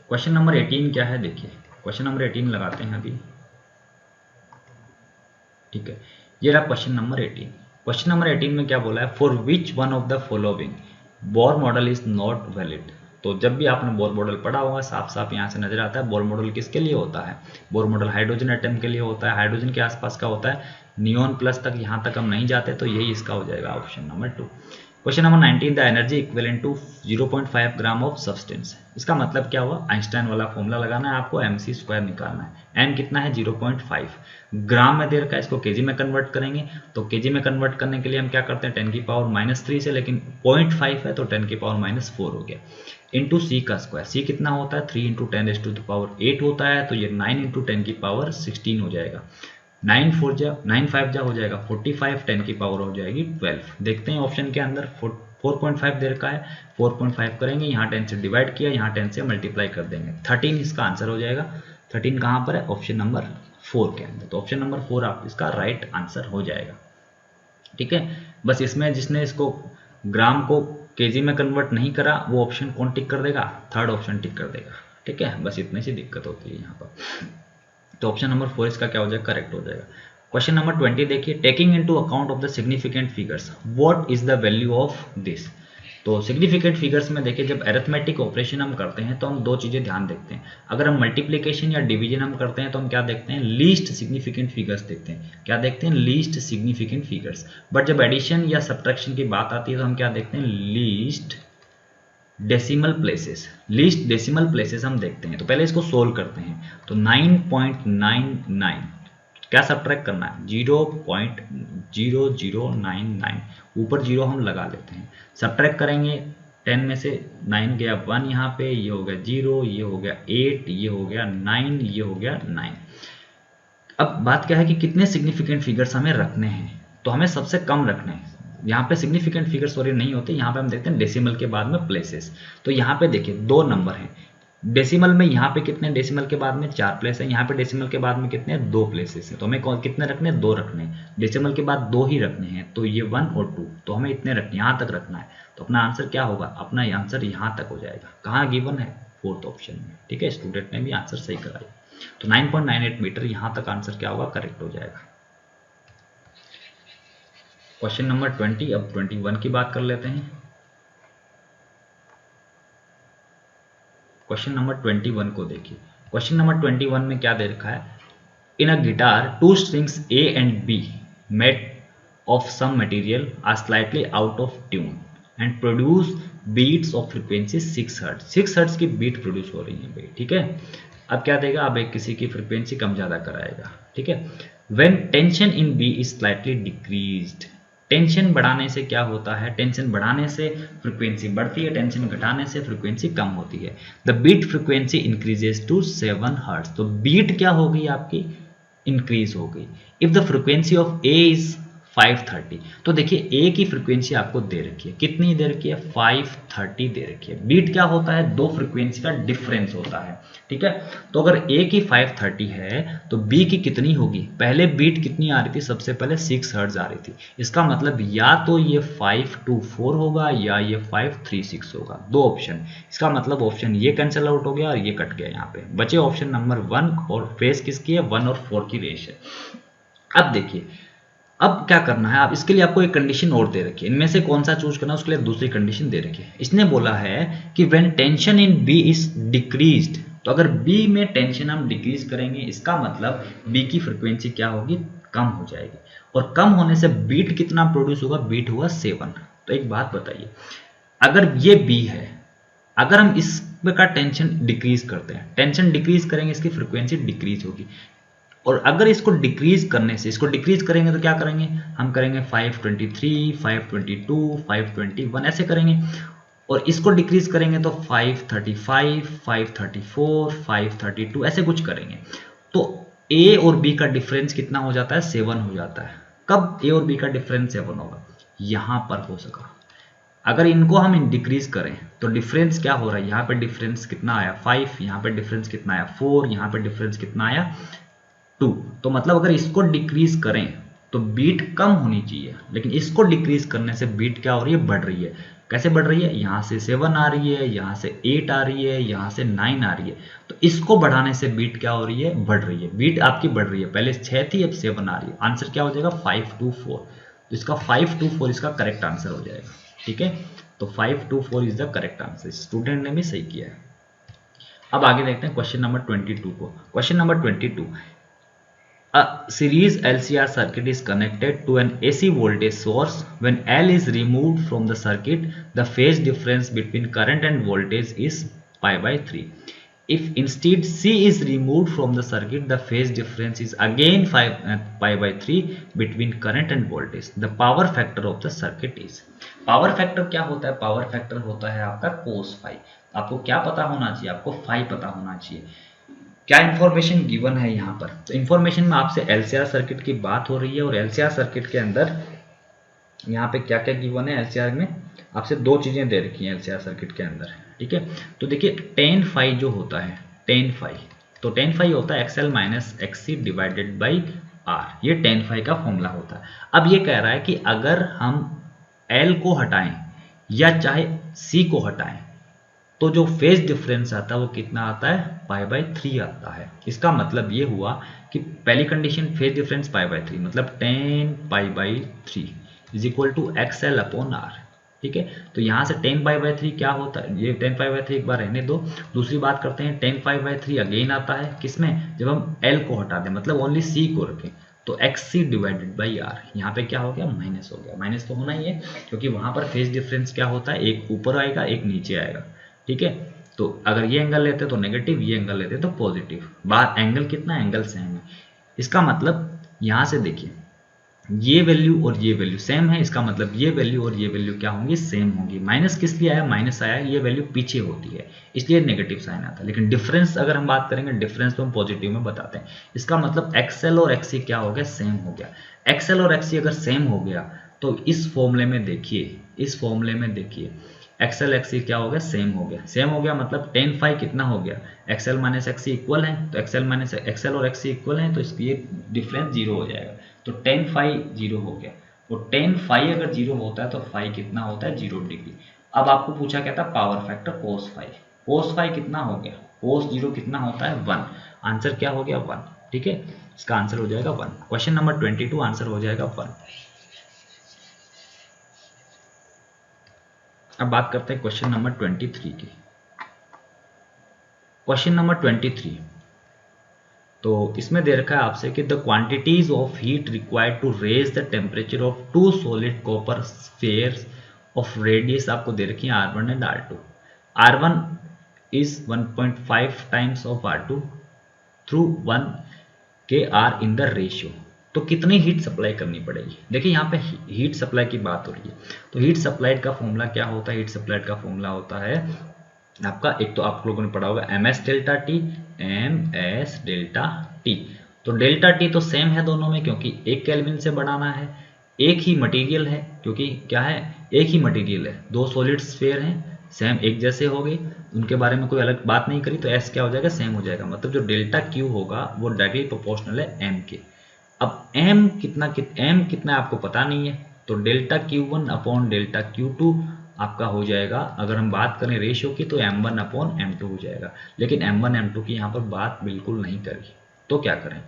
क्वेश्चन नंबर 18 क्या है, देखिए क्वेश्चन नंबर 18 लगाते हैं अभी, ठीक है। ये रहा क्वेश्चन नंबर 18। क्वेश्चन नंबर 18 में क्या बोला है, for which one of the following Bohr model is not valid. तो जब भी आपने बोर मॉडल पढ़ा होगा, साफ साफ यहाँ से नजर आता है बोर मॉडल किसके लिए होता है, बोर मॉडल हाइड्रोजन एटम के लिए होता है, हाइड्रोजन के आसपास का होता है, नियॉन प्लस तक यहाँ तक हम नहीं जाते, तो यही इसका हो जाएगा option number 2। Question number 19, the energy equivalent to 0.5 gram of substance. इसका मतलब क्या हुआ, आइंस्टाइन वाला फॉर्मूला लगाना है आपको, mc² निकालना है। एन कितना है 0.5, ग्राम में दे रखा है, इसको केजी में कन्वर्ट करेंगे। तो केजी में कन्वर्ट करने के लिए हम क्या करते हैं, 10 की पावर -3 से, लेकिन 0.5 है तो 10 की पावर -4 हो गया, इंटू सी का स्क्वायर। सी कितना होता है, 3 × 10⁸ होता है, तो ये 9 × 10 की पावर 16 हो जाएगा। 9 5 जा हो जाएगा 45, 10 की पावर हो जाएगी 12। देखते हैं ऑप्शन के अंदर 4.5 दे रखा है, 4.5 करेंगे, यहाँ 10 से डिवाइड किया, यहाँ 10 से मल्टीप्लाई कर देंगे, 13 इसका आंसर हो जाएगा। 13 कहाँ पर है, ऑप्शन नंबर 4 के अंदर। तो ऑप्शन नंबर 4 आप इसका राइट आंसर हो जाएगा, ठीक है। बस इसमें जिसने इसको ग्राम को केजी में कन्वर्ट नहीं करा, वो ऑप्शन कौन टिक कर देगा, थर्ड ऑप्शन टिक कर देगा, ठीक है। बस इतनी सी दिक्कत होती है यहाँ पर। तो ऑप्शन नंबर 4 इसका क्या हो जाएगा, करेक्ट हो जाएगा। क्वेश्चन नंबर 20 देखिए, taking into account of the significant figures what is the value of this. तो सिग्निफिकेंट फिगर्स में देखिए, जब अरिथमेटिक ऑपरेशन हम करते हैं तो हम दो चीजें ध्यान देखते हैं। अगर हम मल्टीप्लिकेशन या डिवीजन हम करते हैं तो हम क्या देखते हैं, लीस्ट सिग्निफिकेंट फिगर्स देखते हैं। क्या देखते हैं, लीस्ट सिग्निफिकेंट फिगर्स। बट जब एडिशन या सब्ट्रैक्शन की बात आती है तो हम क्या देखते हैं, least decimal places. Least decimal places हम देखते हैं। तो पहले इसको सोल्व करते हैं। तो 9.99 क्या सब्ट्रैक्ट करना है, 0.0099, ऊपर 0 हम लगा लेते हैं, सब्ट्रैक्ट करेंगे 10 में से 9 गया 1 यहाँ पे, ये हो गया 0, ये हो गया 8, ये हो गया 9, ये हो गया 9। अब बात क्या है कि कितने सिग्निफिकेंट फिगर्स हमें रखने हैं, तो हमें सबसे कम रखने हैं। यहाँ पे सिग्निफिकेंट फिगर्स सॉरी नहीं होते, यहाँ पे हम देखते हैं डेसिमल के बाद में प्लेसेस। तो यहाँ पे देखिए 2 नंबर हैं डेसिमल में, यहाँ पे कितने डेसिमल के बाद में 4 प्लेस है, यहाँ पे डेसिमल के बाद में कितने 2 प्लेसेस है। तो हमें कितने रखने हैं, 2 रखने हैं, डेसिमल के बाद 2 ही रखने हैं, तो ये 1 और 2, तो हमें इतने रखने, यहाँ तक रखना है। तो अपना आंसर क्या होगा, अपना आंसर यहाँ तक हो जाएगा। कहाँ गिवन है, 4th ऑप्शन में। ठीक है, स्टूडेंट ने भी आंसर सही कराया। तो 9.98 मीटर यहाँ तक आंसर क्या होगा, करेक्ट हो जाएगा। क्वेश्चन नंबर 20, अब 21 की बात कर लेते हैं। क्वेश्चन नंबर 21 को देखिए। क्वेश्चन नंबर 21 में क्या दे रखा है, इन अ guitar 2 strings A and B made of some material are slightly out of tune and produce beats of frequency 6 Hz। 6 Hz की बीट प्रोड्यूस हो रही है भाई। ठीक है, अब क्या देगा, अब एक किसी की फ्रीक्वेंसी कम ज़्यादा कराएगा। ठीक है, when tension in B is slightly decreased, tension बढ़ाने से क्या होता है, टेंशन बढ़ाने से फ्रीक्वेंसी बढ़ती है, टेंशन घटाने से फ्रीक्वेंसी कम होती है। The beat frequency increases to 7 hertz, तो बीट क्या हो गई आपकी, इंक्रीज हो गई। If the frequency of A is 530, तो देखिए ए की फ्रीक्वेंसी आपको दे रखी है, कितनी दे रखी है, 530 दे रखी है। बीट क्या होता है, 2 फ्रीक्वेंसी का डिफरेंस होता है। ठीक है, तो अगर ए की 530 है तो बी की कितनी होगी, पहले बीट कितनी आ रही थी, सबसे पहले 6 हर्ट्ज आ रही थी। इसका मतलब या तो ये 524 होगा या ये 536 होगा, 2 ऑप्शन। इसका मतलब ऑप्शन ये कैंसिल आउट हो गया और ये कट गया, यहाँ पे बचे ऑप्शन नंबर 1, और फेस किसकी है, 1 और 4 की रेस है। अब देखिए, अब क्या करना है, आप इसके लिए आपको एक कंडीशन और दे रखी है, इनमें से कौन सा चूज करना है उसके लिए दूसरी कंडीशन दे रखी है। इसने बोला है कि when tension in B is decreased, तो अगर बी में टेंशन हम डिक्रीज करेंगे, इसका मतलब बी की फ्रीक्वेंसी क्या होगी, कम हो जाएगी। और कम होने से बीट कितना प्रोड्यूस होगा, बीट होगा 7। तो एक बात बताइए, अगर ये बी है, अगर हम इस का टेंशन डिक्रीज करते हैं, टेंशन डिक्रीज करेंगे इसकी फ्रीक्वेंसी डिक्रीज होगी। और अगर इसको डिक्रीज करने से, इसको डिक्रीज करेंगे तो क्या करेंगे, हम करेंगे 523, 522, 521 ऐसे करेंगे। और इसको डिक्रीज करेंगे तो 535, 534, 532 ऐसे कुछ करेंगे। तो ए और बी का डिफरेंस कितना हो जाता है, 7 हो जाता है। कब ए और बी का डिफरेंस 7 होगा, यहां पर हो सका। अगर इनको हम डिक्रीज करें तो डिफरेंस क्या हो रहा है, यहाँ पे डिफरेंस कितना आया 5, यहाँ पे डिफरेंस कितना आया 4, यहाँ पे डिफरेंस कितना आया 2। तो मतलब अगर इसको डिक्रीज करें तो बीट कम होनी चाहिए, लेकिन इसको डिक्रीज करने से बीट क्या हो रही है, बढ़ रही है। कैसे बढ़ रही है, यहाँ से 7 आ रही है, यहाँ से 8 आ रही है, यहाँ से 9 आ रही है। तो इसको बढ़ाने से बीट क्या हो रही है, बढ़ रही है, बीट आपकी बढ़ रही है। पहले 6 थी, अब 7 आ रही है। आंसर क्या हो जाएगा, 524। तो इसका 524 इसका करेक्ट आंसर हो जाएगा। ठीक है, तो 524 is the correct answer. Student ने भी सही किया है। अब आगे देखते हैं क्वेश्चन नंबर 22 को। Question number 22, a series LCR circuit is connected to an AC voltage source. When L is removed from the circuit, the phase difference between current and voltage is pi by 3. If instead C is removed from the circuit, the phase difference is again pi by 3 between current and voltage. The power factor of the circuit is. Power factor क्या होता है, power factor होता है आपका cos phi। आपको क्या पता होना चाहिए, आपको phi पता होना चाहिए। क्या इंफॉर्मेशन गिवन है यहाँ पर, तो इंफॉर्मेशन में आपसे एलसीआर सर्किट की बात हो रही है, और एलसीआर सर्किट के अंदर यहाँ पे क्या क्या गिवन है, एलसीआर में आपसे 2 चीजें दे रखी हैं एलसीआर सर्किट के अंदर। ठीक है, तो देखिए tan phi जो होता है, tan phi, तो tan phi होता है XL minus XC divided by R, ये tan phi का फॉर्मूला होता है। अब ये कह रहा है कि अगर हम L को हटाएं या चाहे C को हटाएं, तो जो फेज डिफरेंस आता है वो कितना आता है, पाई बाई 3 आता है। इसका मतलब ये हुआ कि पहली condition phase difference pi by 3, मतलब tan pi by 3 is equal to XL upon R। ठीक है, तो यहाँ से tan पाई बाई 3 क्या होता है, ये tan पाई बाई 3 एक बार रहने दो। दूसरी बात करते हैं, tan पाई बाई 3 अगेन आता है किसमें, जब हम L को हटा दें, मतलब ओनली C को रखें, तो XC डिवाइडेड बाई R। यहाँ पे क्या हो गया, माइनस हो गया। माइनस तो होना ही है क्योंकि वहां पर फेज डिफरेंस क्या होता है, एक ऊपर आएगा एक नीचे आएगा। ठीक है, तो अगर ये एंगल लेते तो नेगेटिव, ये एंगल लेते तो पॉजिटिव। बात एंगल कितना, एंगल सेम है। इसका मतलब यहां से देखिए, ये वैल्यू और ये वैल्यू सेम है, इसका मतलब ये वैल्यू और ये वैल्यू क्या होंगी, सेम होंगी। माइनस किस लिए आया, माइनस आया ये वैल्यू पीछे होती है इसलिए नेगेटिव साइन आता है। लेकिन डिफरेंस अगर हम बात करेंगे, डिफरेंस तो हम पॉजिटिव में बताते हैं। इसका मतलब एक्सएल और एक्सी क्या हो गया, सेम हो गया। एक्सएल और एक्सी अगर सेम हो गया तो इस फॉर्मूले में देखिए, इस फॉर्मूले में देखिए एक्सएल एक्सी क्या हो गया, सेम हो गया। सेम हो गया मतलब tan फाई कितना हो गया, एक्सएल माइनस एक्सी इक्वल है, तो एक्सएल माइनस एक्सएल और एक्सी इक्वल है तो इसलिए डिफरेंस जीरो हो जाएगा। तो tan फाई जीरो हो गया। तो tan फाई अगर जीरो होता है तो फाई कितना होता है, 0 डिग्री। अब आपको पूछा क्या था, power factor cos phi. cos phi कितना हो गया, cos जीरो कितना होता है, 1। आंसर क्या हो गया, 1। ठीक है, इसका आंसर हो जाएगा 1। क्वेश्चन नंबर 22 आंसर हो जाएगा 1। अब बात करते हैं क्वेश्चन नंबर 23 की। क्वेश्चन नंबर 23, तो इसमें दे रखा है आपसे कि the quantities of heat required to raise the temperature of two solid copper spheres of radius आपको दे रखी है R1 and R2। R1 is 1.5 times of R2 through 1 के आर इन द रेशियो। तो कितनी हीट सप्लाई करनी पड़ेगी, देखिए यहाँ पे हीट सप्लाई की बात हो रही है। तो हीट सप्लाइड का फॉर्मूला क्या होता है, हीट सप्लाइड का फॉर्मूला होता है आपका, एक तो आप लोगों ने पढ़ा होगा M S delta T, M S delta T. तो डेल्टा टी तो सेम है दोनों में क्योंकि एक केल्विन से बढ़ाना है, एक ही मटेरियल है क्योंकि क्या है, एक ही मटेरियल है, दो सॉलिड स्फीयर हैं सेम एक जैसे हो गए, उनके बारे में कोई अलग बात नहीं करी तो एस क्या हो जाएगा, सेम हो जाएगा। मतलब जो डेल्टा क्यू होगा वो डायरेक्टली प्रोपोर्शनल है एम के। अब एम कितना आपको पता नहीं है, तो delta Q1 upon delta Q2 आपका हो जाएगा। अगर हम बात करें रेशियो की तो M1 अपॉन M2 हो जाएगा। लेकिन M1 M2 की यहाँ पर बात बिल्कुल नहीं करी, तो क्या करें,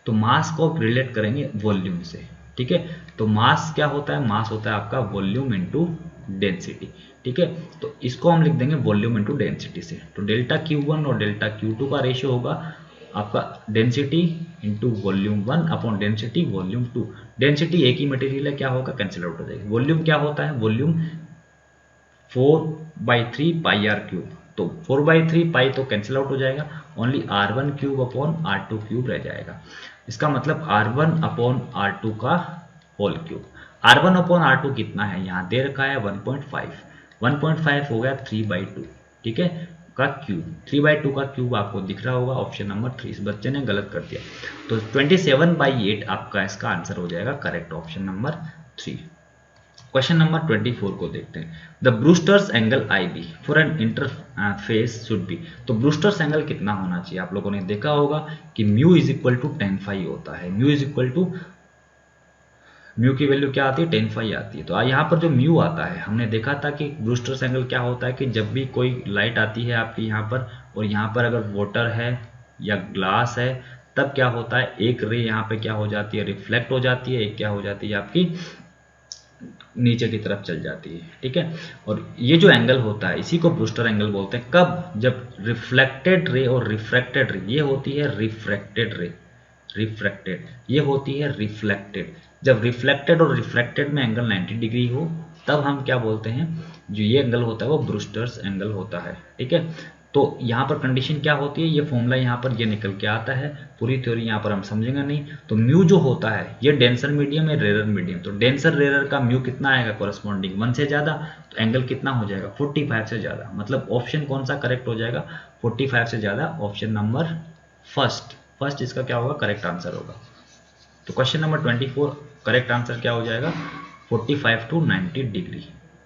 तो मास को रिलेट करेंगे वॉल्यूम से। ठीक है, तो मास क्या होता है, मास होता है आपका वॉल्यूम इंटू डेंसिटी। ठीक है, तो इसको हम लिख देंगे वॉल्यूम इंटू डेंसिटी से। तो डेल्टा Q1 और डेल्टा Q2 का रेशियो होगा आपका density into volume 1 upon density volume 2। Density एक ही मटेरियल है, क्या होगा, कैंसिल आउट हो जाएगी। वॉल्यूम क्या होता है, वॉल्यूम 4/3 पाई आर क्यूब। तो 4/3 पाई तो कैंसिल आउट हो जाएगा, only R1 cube upon R2 cube रह जाएगा। इसका मतलब R1 अपॉन R2 का whole cube. R1 upon R2 कितना है, यहाँ दे रखा है 1.5। 1.5 हो गया 3/2। ठीक है, का क्यूब, 3/2 का क्यूब आपको दिख रहा होगा ऑप्शन नंबर 3। इस बच्चे ने गलत कर दिया, तो 27/8 आपका इसका आंसर हो जाएगा correct, option number 3। Question number 24 को देखते हैं। The Brewster's angle IB for an interface should be. तो ब्रूस्टर्स एंगल कितना होना चाहिए, आप लोगों ने देखा होगा कि mu is equal to tan phi होता है। Mu is equal to, mu की वैल्यू क्या आती है, tan फाई आती है। तो यहाँ पर जो म्यू आता है, हमने देखा था कि ब्रूस्टर्स एंगल क्या होता है कि जब भी कोई लाइट आती है आपकी यहाँ पर, और यहाँ पर अगर वाटर है या ग्लास है, तब क्या होता है, एक रे यहाँ पे क्या हो जाती है, रिफ्लेक्ट हो जाती है, एक क्या हो जाती है आपकी नीचे की तरफ चल जाती है। ठीक है, और ये जो एंगल होता है इसी को ब्रूस्टर एंगल बोलते हैं। कब, जब रिफ्लेक्टेड रे और रिफ्रैक्टेड रे, ये होती है रिफ्रैक्टेड रे, रिफ्रैक्टेड, ये होती है रिफ्लेक्टेड। जब रिफ्लेक्टेड और रिफ्रैक्टेड में एंगल 90 डिग्री हो तब हम क्या बोलते हैं, जो ये एंगल होता है वो ब्रूस्टर्स एंगल होता है। ठीक है, तो यहाँ पर कंडीशन क्या होती है, ये फॉर्मूला यहाँ पर ये निकल के आता है। पूरी थ्योरी यहाँ पर हम समझेंगे नहीं। तो म्यू जो होता है ये डेंसर मीडियम है, रेरर मीडियम। तो डेंसर रेरर का म्यू कितना आएगा, कोरस्पॉन्डिंग 1 से ज़्यादा, तो एंगल कितना हो जाएगा, 45 से ज़्यादा। मतलब ऑप्शन कौन सा करेक्ट हो जाएगा, 45 से ज़्यादा, ऑप्शन नंबर फर्स्ट इसका क्या होगा, करेक्ट आंसर होगा। तो क्वेश्चन नंबर 24 करेक्ट आंसर क्या हो जाएगा, 45 टू 90 डिग्री।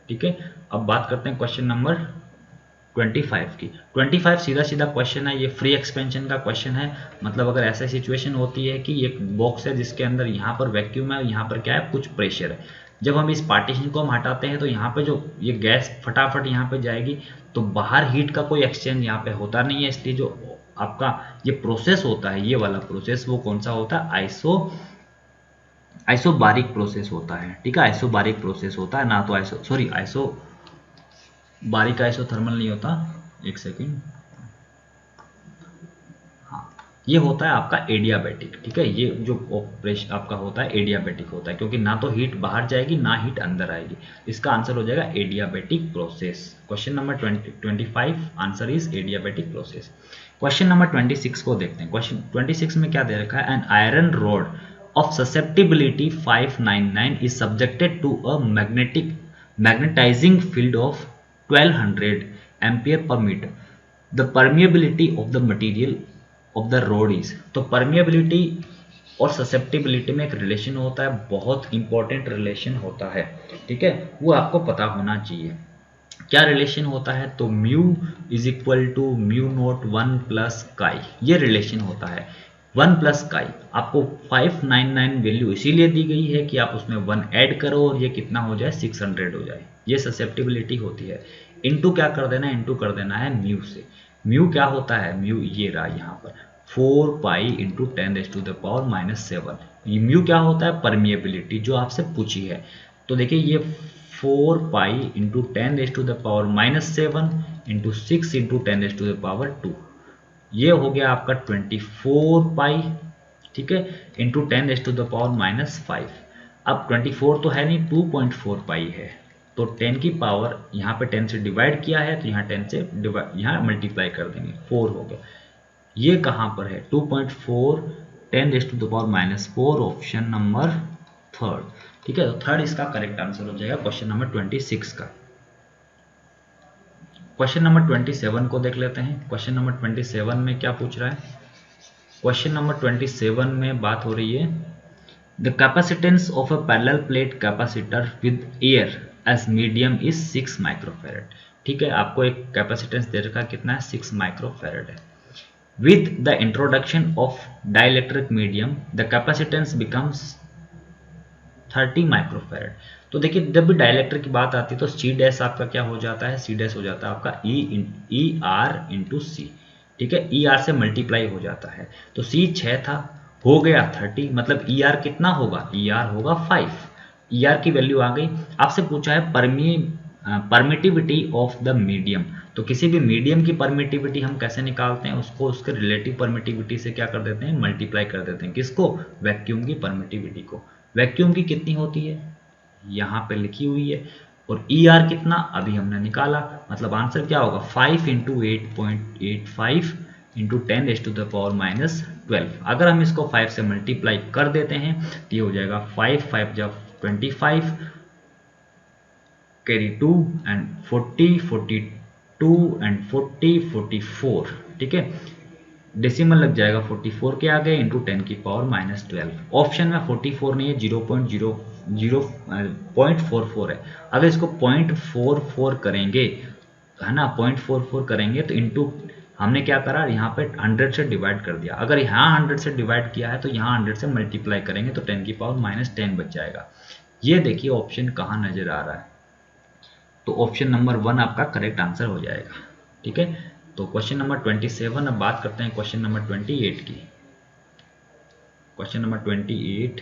ठीक है, अब बात करते हैं क्वेश्चन नंबर 25 की। 25 सीधा सीधा क्वेश्चन है, ये फ्री एक्सपेंशन का क्वेश्चन है। मतलब अगर ऐसा सिचुएशन होती है कि एक बॉक्स है जिसके अंदर यहाँ पर वैक्यूम है, यहाँ पर क्या है, कुछ प्रेशर है। जब हम इस पार्टीशन को हम हटाते हैं तो यहाँ पे जो ये गैस फटाफट यहाँ पे जाएगी, तो बाहर हीट का कोई एक्सचेंज यहाँ पे होता नहीं है। इसलिए जो आपका ये प्रोसेस होता है, ये वाला प्रोसेस, वो कौन सा होता है, आइसोबारिक प्रोसेस होता है। ठीक है, आइसोबारिक प्रोसेस होता है, ना तो बारीक आइसोथर्मल नहीं होता। एक सेकेंड, हाँ, ये होता है आपका एडियाबैटिक। ठीक है, ये जो ऑपरेशन आपका होता है एडियाबैटिक होता है, क्योंकि ना तो हीट बाहर जाएगी ना हीट अंदर आएगी। इसका आंसर हो जाएगा adiabatic process. Question number 25 answer is adiabatic process. Question number 26 को देखते हैं। क्वेश्चन 26 में क्या दे रखा है, an iron rod of susceptibility 599 is subjected to a magnetizing field of 1200 ampere per meter. The permeability of the material of the rod is, तो permeability और ससेप्टिबिलिटी में एक रिलेशन होता है, बहुत इंपॉर्टेंट रिलेशन होता है, ठीक है, वो आपको पता होना चाहिए। क्या रिलेशन होता है? तो mu is equal to mu naught 1 plus chi, ये रिलेशन होता है 1 प्लस काई। आपको 599 वैल्यू इसीलिए दी गई है कि आप उसमें 1 ऐड करो और ये कितना हो जाए, 600 हो जाए, ये ससेप्टिबिलिटी होती है। इनटू क्या कर देना है, इनटू कर देना है म्यू से। म्यू क्या होता है, म्यू ये रहा यहाँ पर 4 पाई इंटू 10⁻⁻⁷। ये म्यू क्या होता है, परमिएबिलिटी, जो आपसे पूछी है। तो देखिए ये 4 पाई इंटू 10⁻⁻⁷ इंटू 6 इंटू 10⁻², ये हो गया आपका 24 पाई, ठीक है, इंटू 10⁻⁻⁵। अब 24 तो है नहीं, 2.4 पाई है, तो 10 की पावर यहाँ पे 10 से डिवाइड किया है, तो यहाँ 10 से यहाँ मल्टीप्लाई कर देंगे, 4 हो गया। ये कहाँ पर है, 2.4 10⁻⁻⁴, ऑप्शन नंबर थर्ड, ठीक है। तो थर्ड इसका करेक्ट आंसर हो जाएगा क्वेश्चन नंबर 26 का। क्वेश्चन नंबर 27 को देख लेते हैं। क्वेश्चन नंबर 27 में क्या पूछ रहा है, क्वेश्चन नंबर 27 में बात हो रही है the capacitance of a parallel plate capacitor with air as medium is 6 microfarad, ठीक है। आपको एक कैपेसिटेंस दे रखा कितना है, 6 माइक्रोफैरड है। With the introduction of dielectric medium, the capacitance becomes 30 microfarad. तो देखिए जब भी डाइलेक्ट्रिक की बात आती है तो सी डैश आपका क्या हो जाता है, सी डैश हो जाता है आपका ई आर इंटू सी, ठीक है, ई आर से मल्टीप्लाई हो जाता है। तो सी 6 था, हो गया 30, मतलब ई आर कितना होगा, ई आर होगा 5। ई आर की वैल्यू आ गई। आपसे पूछा है परमिटिविटी ऑफ द मीडियम, तो किसी भी मीडियम की परमिटिविटी हम कैसे निकालते हैं, उसको उसके रिलेटिव परमिटिविटी से क्या कर देते हैं, मल्टीप्लाई कर देते हैं। किसको, वैक्यूम की परमिटिविटी को। वैक्यूम की कितनी होती है, यहाँ पे लिखी हुई है, और ई आर कितना अभी हमने निकाला, मतलब आंसर क्या होगा 5 इंटू 8.85 इंटू 10⁻⁻12। अगर हम इसको 5 से मल्टीप्लाई कर देते हैं तो ये हो जाएगा 5 5 जब 25, कैरी 2 एंड 40 42 एंड 40 44, ठीक है, डेसिमल लग जाएगा 44 के आगे इंटू 10⁻⁻12। ऑप्शन में 44 नहीं है, 0.44 है। अगर इसको 0.44 करेंगे, है ना, 0.44 करेंगे तो इंटू हमने क्या करा, यहाँ पे 100 से डिवाइड कर दिया। अगर यहाँ 100 से डिवाइड किया है तो यहाँ 100 से मल्टीप्लाई करेंगे तो 10⁻⁻10 बच जाएगा। ये देखिए ऑप्शन कहाँ नजर आ रहा है, तो ऑप्शन नंबर 1 आपका करेक्ट आंसर हो जाएगा, ठीक है। तो क्वेश्चन नंबर 27, अब बात करते हैं क्वेश्चन नंबर 28 की। Question number 28,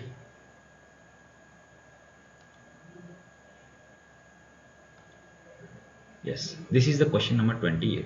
yes, this is the question number 28।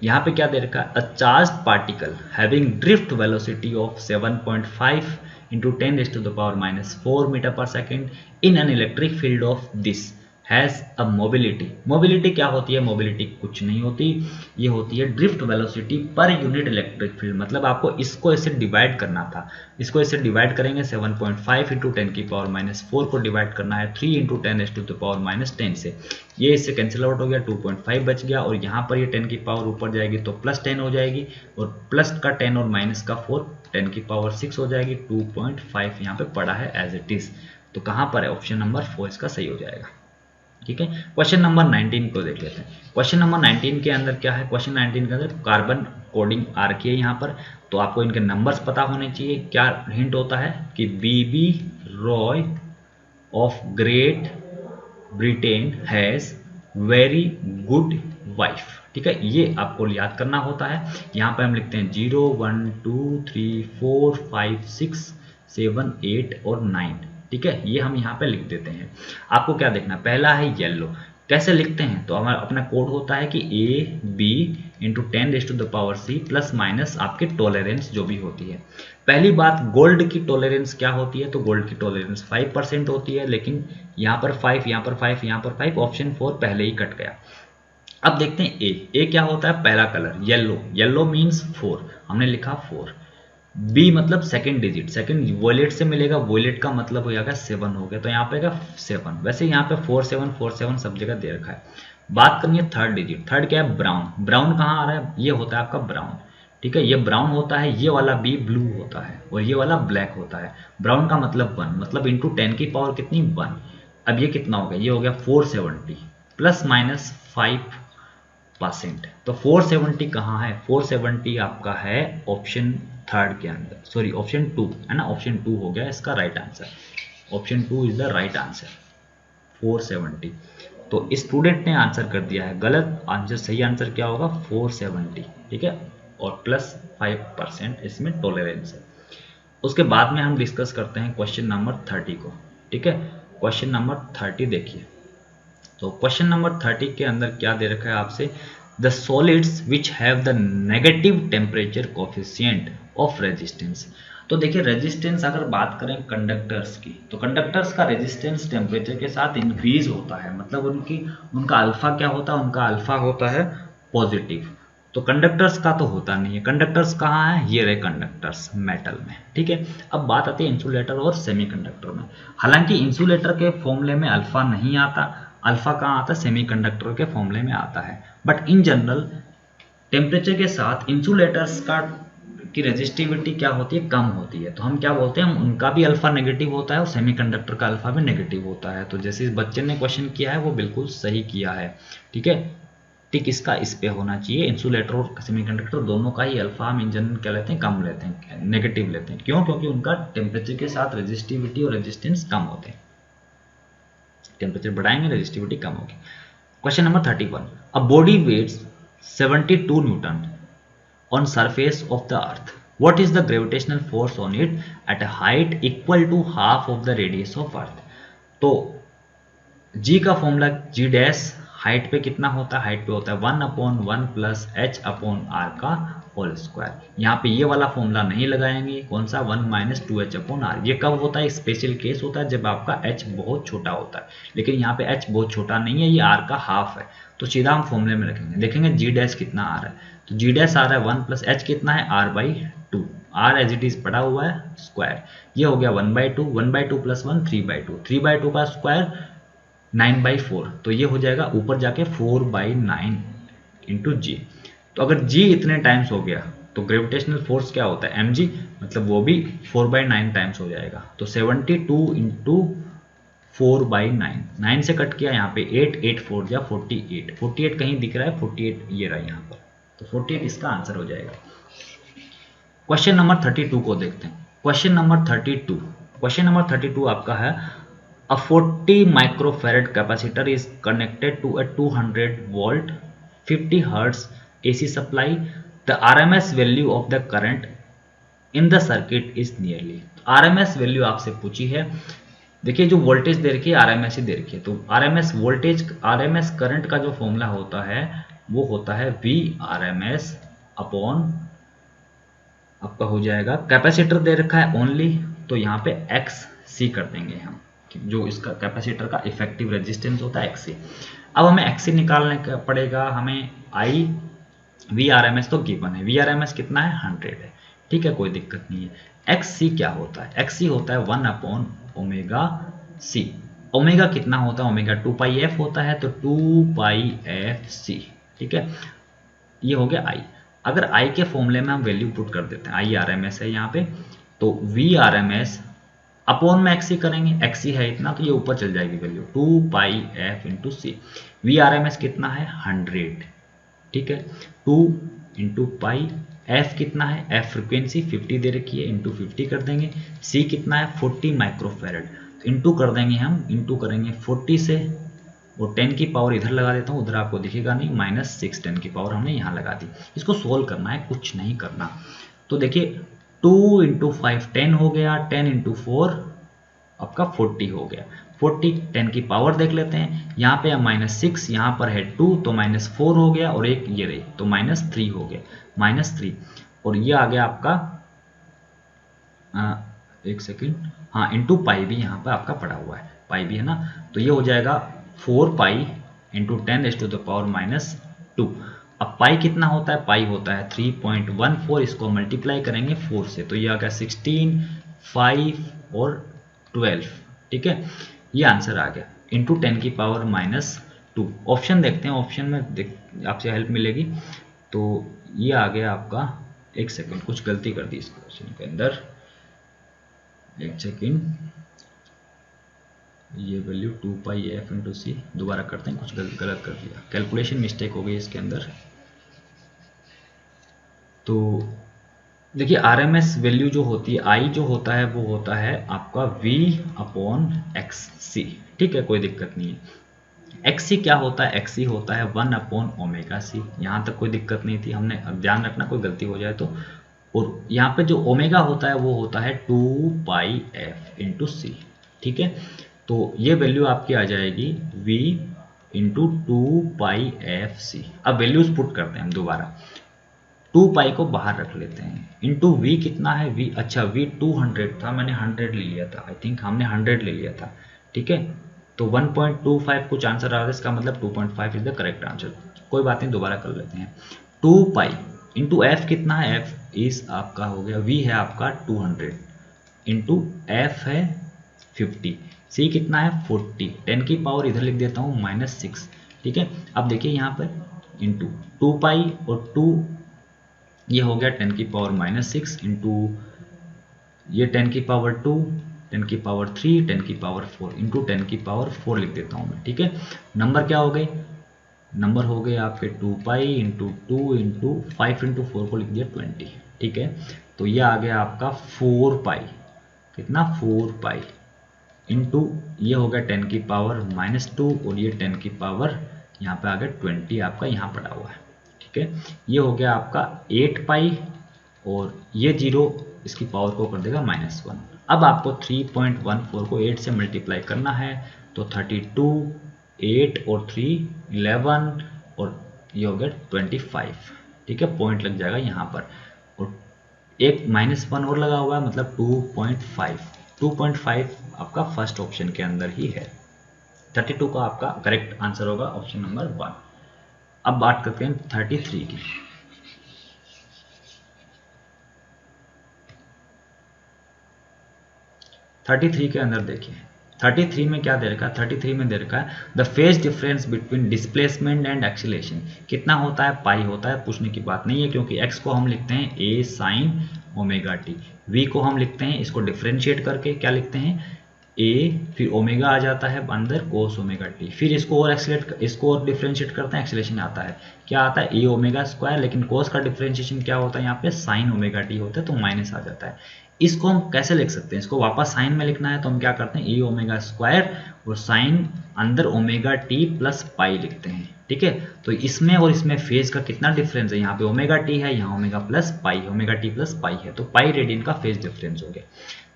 यहाँ पे क्या दे रखा है, a charged particle having drift velocity of 7.5 into 10⁻⁻4 metre per second in an electric field of this has a mobility. Mobility क्या होती है, मोबिलिटी कुछ नहीं होती, ये होती है drift velocity per unit electric field. मतलब आपको इसको ऐसे डिवाइड करना था, इसको ऐसे डिवाइड करेंगे 7.5 इंटू 10⁻⁻4 को डिवाइड करना है 3 इंटू 10⁻⁻10 से, ये इससे कैंसिल आउट हो गया, 2.5 बच गया, और यहाँ पर ये 10 की पावर ऊपर जाएगी तो प्लस 10 हो जाएगी, और प्लस का 10 और माइनस का 4 10⁻6 हो जाएगी। 2.5 यहाँ पे पड़ा है एज इट इज, तो कहाँ पर है, ऑप्शन नंबर 4 इसका सही हो जाएगा, ठीक है। क्वेश्चन नंबर 19 को देख लेते हैं। क्वेश्चन नंबर 19 के अंदर क्या है, क्वेश्चन 19 के अंदर कार्बन कोडिंग आ रखी है यहाँ पर, तो आपको इनके नंबर्स पता होने चाहिए। क्या हिंट होता है कि B B Roy of Great Britain has very good wife, ठीक है, ये आपको याद करना होता है। यहाँ पे हम लिखते हैं 0 1 2 3 4 5 6 7 8 और 9, ठीक है, ये हम यहाँ पे लिख देते हैं। आपको क्या देखना, पहला है येलो, कैसे लिखते हैं, तो हमारा अपना कोड होता है कि A B into 10⁻⁶ plus minus आपके टॉलरेंस जो भी होती है। पहली बात, गोल्ड की टॉलरेंस क्या होती है, तो गोल्ड की टॉलरेंस 5% होती है, लेकिन यहाँ पर 5, यहाँ पर 5, यहाँ पर 5, ऑप्शन 4 पहले ही कट गया। अब देखते हैं ए क्या होता है, पहला कलर येलो, येलो मीन्स 4, हमने लिखा 4। बी मतलब सेकंड डिजिट, सेकंड वॉयलेट से मिलेगा, वॉयलेट का मतलब हो जाएगा 7 हो गया, तो यहाँ पे आएगा 7। वैसे यहाँ पे 4747 सब जगह दे रखा है। बात करनी है थर्ड डिजिट, थर्ड क्या है, ब्राउन। ब्राउन कहाँ आ रहा है, ये होता है आपका ब्राउन, ठीक है, ये ब्राउन होता है, ये वाला बी ब्लू होता है और ये वाला ब्लैक होता है। ब्राउन का मतलब 1, मतलब इंटू 10 की पावर कितनी, 1। अब ये कितना हो गया, ये हो गया 470 प्लस माइनस 5%। तो 470 कहाँ है, 470 आपका है ऑप्शन थर्ड के अंदर, सॉरी ऑप्शन 2 है ना, ऑप्शन 2 हो गया इसका right answer. Option 2 is the right answer, 470। तो स्टूडेंट ने आंसर कर दिया है गलत, आंसर सही आंसर क्या होगा 470, ठीक है, और प्लस 5% इसमें टॉलरेंस है। उसके बाद में हम डिस्कस करते हैं क्वेश्चन नंबर 30 को, ठीक है। क्वेश्चन नंबर 30 देखिए, तो क्वेश्चन नंबर 30 के अंदर क्या दे रखा है आपसे, the solids which have the negative temperature coefficient of resistance. तो देखिए रेजिस्टेंस अगर बात करें कंडक्टर्स की, तो कंडक्टर्स का रेजिस्टेंस टेम्परेचर के साथ इंक्रीज होता है, मतलब उनका अल्फा क्या होता है, उनका अल्फा होता है पॉजिटिव। तो कंडक्टर्स का तो होता नहीं है, कंडक्टर्स कहाँ है, ये रहे कंडक्टर्स मेटल में, ठीक है। अब बात आती है इंसुलेटर और सेमीकंडक्टर में। हालांकि इंसुलेटर के फॉर्मूले में अल्फा नहीं आता, अल्फा कहाँ आता है, सेमीकंडक्टर के फॉर्मूले में आता है। बट इन जनरल टेम्परेचर के साथ इंसुलेटर्स का की रेजिस्टिविटी क्या होती है, कम होती है, तो हम क्या बोलते हैं, हम उनका भी अल्फा नेगेटिव होता है और सेमीकंडक्टर का अल्फा भी नेगेटिव होता है। तो जैसे इस बच्चे ने क्वेश्चन किया है वो बिल्कुल सही किया है, ठीक है। टिक इसका इस पे होना चाहिए, इंसुलेटर और सेमीकंडक्टर दोनों का ही अल्फा हम इन जनरल क्या लेते हैं, कम लेते हैं, नेगेटिव लेते हैं। क्यों, क्योंकि उनका टेम्परेचर के साथ रेजिस्टिविटी और रेजिस्टेंस कम होते हैं, टेम्परेचर बढ़ाएंगे रेजिस्टिविटी कम होगी। Question number 31, a body weighs 72 newton on surface of the earth, what is the gravitational force on it at a height equal to half of the radius of earth। तो g का फॉर्मूला g डैश हाइट पे कितना होता है, हाइट पे होता है 1/1 प्लस h अपॉन r का होल स्क्वायर। यहाँ पे ये वाला फॉर्मूला नहीं लगाएंगे, कौन सा 1 माइनस 2h अपॉन r। ये कब होता है, स्पेशल केस होता है जब आपका h बहुत छोटा होता है, लेकिन यहाँ पे h बहुत छोटा नहीं है, ये r का हाफ है, तो सीधा हम फॉर्मूले में रखेंगे। देखेंगे g डैश कितना आ रहा है, तो g डैश आ रहा है 1 प्लस h कितना है r/2, r as it is पड़ा हुआ है स्क्वायर, ये हो गया 1/2, 1/2 प्लस 1 3/2, 3/2 का स्क्वायर 9/4, तो ये हो जाएगा ऊपर जाके 4/9 इंटू जी। तो अगर जी इतने टाइम्स हो गया तो ग्रेविटेशनल फोर्स क्या होता है mg, मतलब वो भी 4/9 टाइम्स हो जाएगा। तो 72 इंटू 4/9, 9 से कट किया यहाँ पे 8, 8 4 या 48, 48 कहीं दिख रहा है, 48 ये रहा यहाँ पर, तो 48 इसका आंसर हो जाएगा। क्वेश्चन नंबर 32 को देखते हैं। क्वेश्चन नंबर 32, क्वेश्चन नंबर 32 आपका है, a 40 microfarad capacitor is connected to a 200 volt 50 hertz AC supply. The RMS value of the current in the circuit is nearly। RMS value आपसे पूछी है, देखिए जो वोल्टेज दे रखी है RMS ही दे रखी है, तो RMS वोल्टेज, RMS करंट का जो फॉर्मूला होता है वो होता है VRMS अपॉन आपका हो जाएगा, कैपेसिटर दे रखा है ओनली, तो यहाँ पे XC कर देंगे हम, जो इसका कैपेसिटर का इफेक्टिव रेजिस्टेंस होता है XC। अब हमें XC निकालने का पड़ेगा, हमें I VRMS तो गिवन है, VRMS कितना है 100 है, ठीक है, कोई दिक्कत नहीं है। XC क्या होता है, XC होता है 1/ओमेगा C। ओमेगा कितना होता है, ओमेगा 2πf होता है, तो 2πfC, ठीक है, ये हो गया I। अगर I के फॉर्मूले में हम वैल्यू पुट कर देते हैं, IRMS है यहाँ पे, तो VRMS अपॉन में XC करेंगे, XC है इतना तो ये ऊपर चल जाएगी value 2πf into C। VRMS कितना है 100, ठीक है, 2 इंटू पाई, F कितना है, F फ्रिक्वेंसी 50 दे रखी है, इंटू 50 कर देंगे। C कितना है 40 माइक्रोफेरेड, तो इंटू कर देंगे हम, इंटू करेंगे 40 से, और 10 की पावर इधर लगा देता हूँ, उधर आपको दिखेगा नहीं, -6 10 की पावर हमने यहाँ लगा दी। इसको सोल्व करना है, कुछ नहीं करना। तो देखिए 2 इंटू 5 10 हो गया, 10 इंटू 4 आपका 40 हो गया, 40 10 की पावर देख लेते हैं, यहाँ पे -6, यहाँ पर है 2 तो -4 हो गया, और एक ये रही तो -3 हो गया, -3, और ये आ गया आपका एक सेकेंड, हाँ इंटू पाई भी यहाँ पर आपका पड़ा हुआ है, पाई भी है ना, तो ये हो जाएगा 4 pi into 10 raised to the power -2। अब पाई कितना होता है, पाई होता है 3.14, इसको मल्टीप्लाई करेंगे 4 से तो ये आ गया 16, 5 और 12, ठीक है, ये आंसर आ गया इंटू 10 की पावर -2। ऑप्शन देखते हैं, ऑप्शन में आपसे हेल्प मिलेगी। तो ये आ गया आपका, एक सेकंड कुछ गलती कर दी इस क्वेश्चन के अंदर, एक सेकंड, ये वैल्यू 2 पाई एफ इंटू सी, दोबारा करते हैं, कुछ गलत कर दिया, कैलकुलेशन मिस्टेक हो गई इसके अंदर। तो देखिए आरएमएस वैल्यू जो होती है, आई जो होता है वो होता है आपका V अपॉन एक्स सी, ठीक है, कोई दिक्कत नहीं है। एक्स सी क्या होता है, एक्स सी होता है 1 अपॉन ओमेगा सी, यहाँ तक कोई दिक्कत नहीं थी, हमने अब ध्यान रखना कोई गलती हो जाए तो। और यहाँ पे जो ओमेगा होता है वो होता है 2 पाई एफ इंटू सी, ठीक है। तो ये वैल्यू आपकी आ जाएगी V इंटू 2 पाई एफ सी। अब वैल्यूज पुट करते हैं हम दोबारा, 2 पाई को बाहर रख लेते हैं, इंटू वी कितना है, वी अच्छा वी 200 था, मैंने 100 ले लिया था, आई थिंक हमने 100 ले लिया था, ठीक है। तो 1.25 कुछ आंसर आ रहा है, इसका मतलब 2.5 इज द करेक्ट आंसर। कोई बात नहीं, दोबारा कर लेते हैं। 2 पाई इंटू एफ कितना है, एफ इज आपका हो गया, वी है आपका 200 इंटू एफ है 50, सी कितना है 40, 10 की पावर इधर लिख देता हूँ -6, ठीक है। अब देखिए यहाँ पर इंटू 2 पाई और 2, ये हो गया 10 की पावर -6 इंटू ये 10 की पावर 2, 10 की पावर 3, 10 की पावर 4 इंटू 10 की पावर 4 लिख देता हूँ मैं, ठीक है। नंबर क्या हो गए, नंबर हो गए आपके 2 पाई इंटू 2 इंटू 5 इंटू 4 को लिख दिया 20, ठीक है। तो ये आ गया आपका 4 पाई, कितना 4 पाई इंटू ये हो गया 10 की पावर -2 और ये 10 की पावर यहाँ पे आ गया 20, आपका यहाँ पड़ा हुआ है, ठीक है। ये हो गया आपका 8 पाई और ये 0 इसकी पावर को कर देगा -1। अब आपको 3.14 को 8 से मल्टीप्लाई करना है, तो 32, 8 और 3 11 और ये हो गया 25, ठीक है, पॉइंट लग जाएगा यहाँ पर, और एक -1 और लगा हुआ है, मतलब 2.5 आपका फर्स्ट ऑप्शन के अंदर ही है। 32 का आपका करेक्ट आंसर होगा ऑप्शन नंबर 1। अब बात करते हैं 33 की। 33 के अंदर देखिए, 33 में क्या दे रखा है, 33 में दे रखा है the phase difference between displacement and acceleration कितना होता है, पाई होता है, पूछने की बात नहीं है, क्योंकि x को हम लिखते हैं a sin omega T, v को हम लिखते हैं, इसको डिफ्रेंशिएट करके क्या लिखते हैं a, फिर ओमेगा आ जाता है अंदर cos ओमेगा टी, फिर इसको और डिफ्रेंशिएट करते हैं, एक्सीलरेशन आता है, क्या आता है a ओमेगा स्क्वायर, लेकिन cos का डिफ्रेंशिएशन क्या होता है यहाँ पे sin ओमेगा टी होता है, तो माइनस आ जाता है। इसको हम कैसे लिख सकते हैं, इसको वापस साइन में लिखना है तो हम क्या करते हैं ए ओमेगा स्क्वायर और साइन अंदर ओमेगा टी प्लस पाई लिखते हैं, ठीक है। तो इसमें और इसमें फेज का कितना डिफरेंस है, यहाँ पे ओमेगा टी है, यहाँ omega plus pi, omega T plus pi है, तो पाई रेडियन का फेज डिफरेंस हो गया।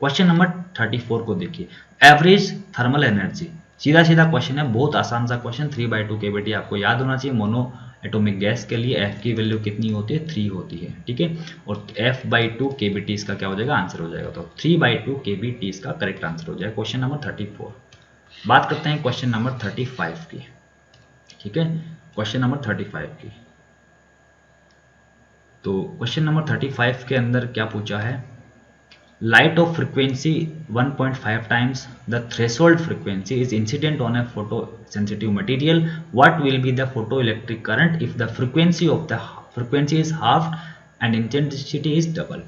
क्वेश्चन नंबर 34 को देखिए, एवरेज थर्मल एनर्जी, सीधा सीधा क्वेश्चन है, बहुत आसान सा क्वेश्चन, 3/2 केवीटी आपको याद होना चाहिए। मोनो एटॉमिक गैस के लिए F की वैल्यू कितनी होती है, 3 होती है, ठीक है, और F/2 kBT इसका क्या हो जाएगा, आंसर हो जाएगा, तो 3/2 kBT इसका करेक्ट आंसर हो जाएगा क्वेश्चन नंबर 34। बात करते हैं क्वेश्चन नंबर 35 की, ठीक है, क्वेश्चन नंबर 35 की। तो क्वेश्चन नंबर 35 के अंदर क्या पूछा है, light of frequency 1.5 times the threshold frequency is incident on a photosensitive material. What will be the photoelectric current if the frequency is halved and intensity is double?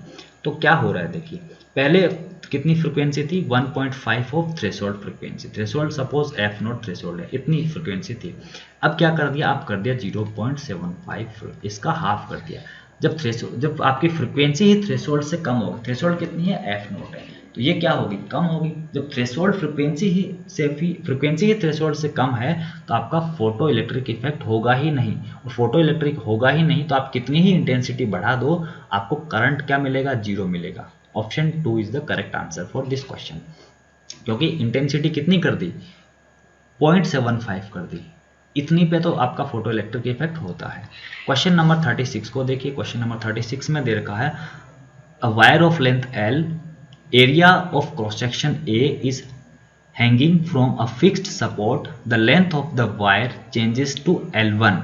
तो क्या हो रहा है देखिए, पहले कितनी फ्रिक्वेंसी थी 1.5 of threshold frequency, threshold suppose F not threshold है, इतनी फ्रिक्वेंसी थी। अब क्या कर दिया, आप कर दिया 0.75, इसका हाफ कर दिया। जब आपकी फ्रिक्वेंसी ही थ्रेशोल्ड से कम होगी, थ्रेशोल्ड कितनी है एफ नॉट है, तो ये क्या होगी, कम होगी। जब थ्रेशोल्ड फ्रिक्वेंसी ही थ्रेशोल्ड से कम है तो आपका फोटो इलेक्ट्रिक इफेक्ट होगा ही नहीं, और फोटो इलेक्ट्रिक होगा ही नहीं तो आप कितनी ही इंटेंसिटी बढ़ा दो आपको करंट क्या मिलेगा, 0 मिलेगा। Option 2 is the correct answer for this question, क्योंकि इंटेंसिटी कितनी कर दी 0.75 कर दी, इतनी पे तो आपका फोटो इलेक्ट्रिक इफेक्ट होता है। क्वेश्चन नंबर 36 को देखिए, क्वेश्चन नंबर 36 में दे रखा है a wire of length L, area of cross section A is hanging from a fixed support, the length of the wire changes to L1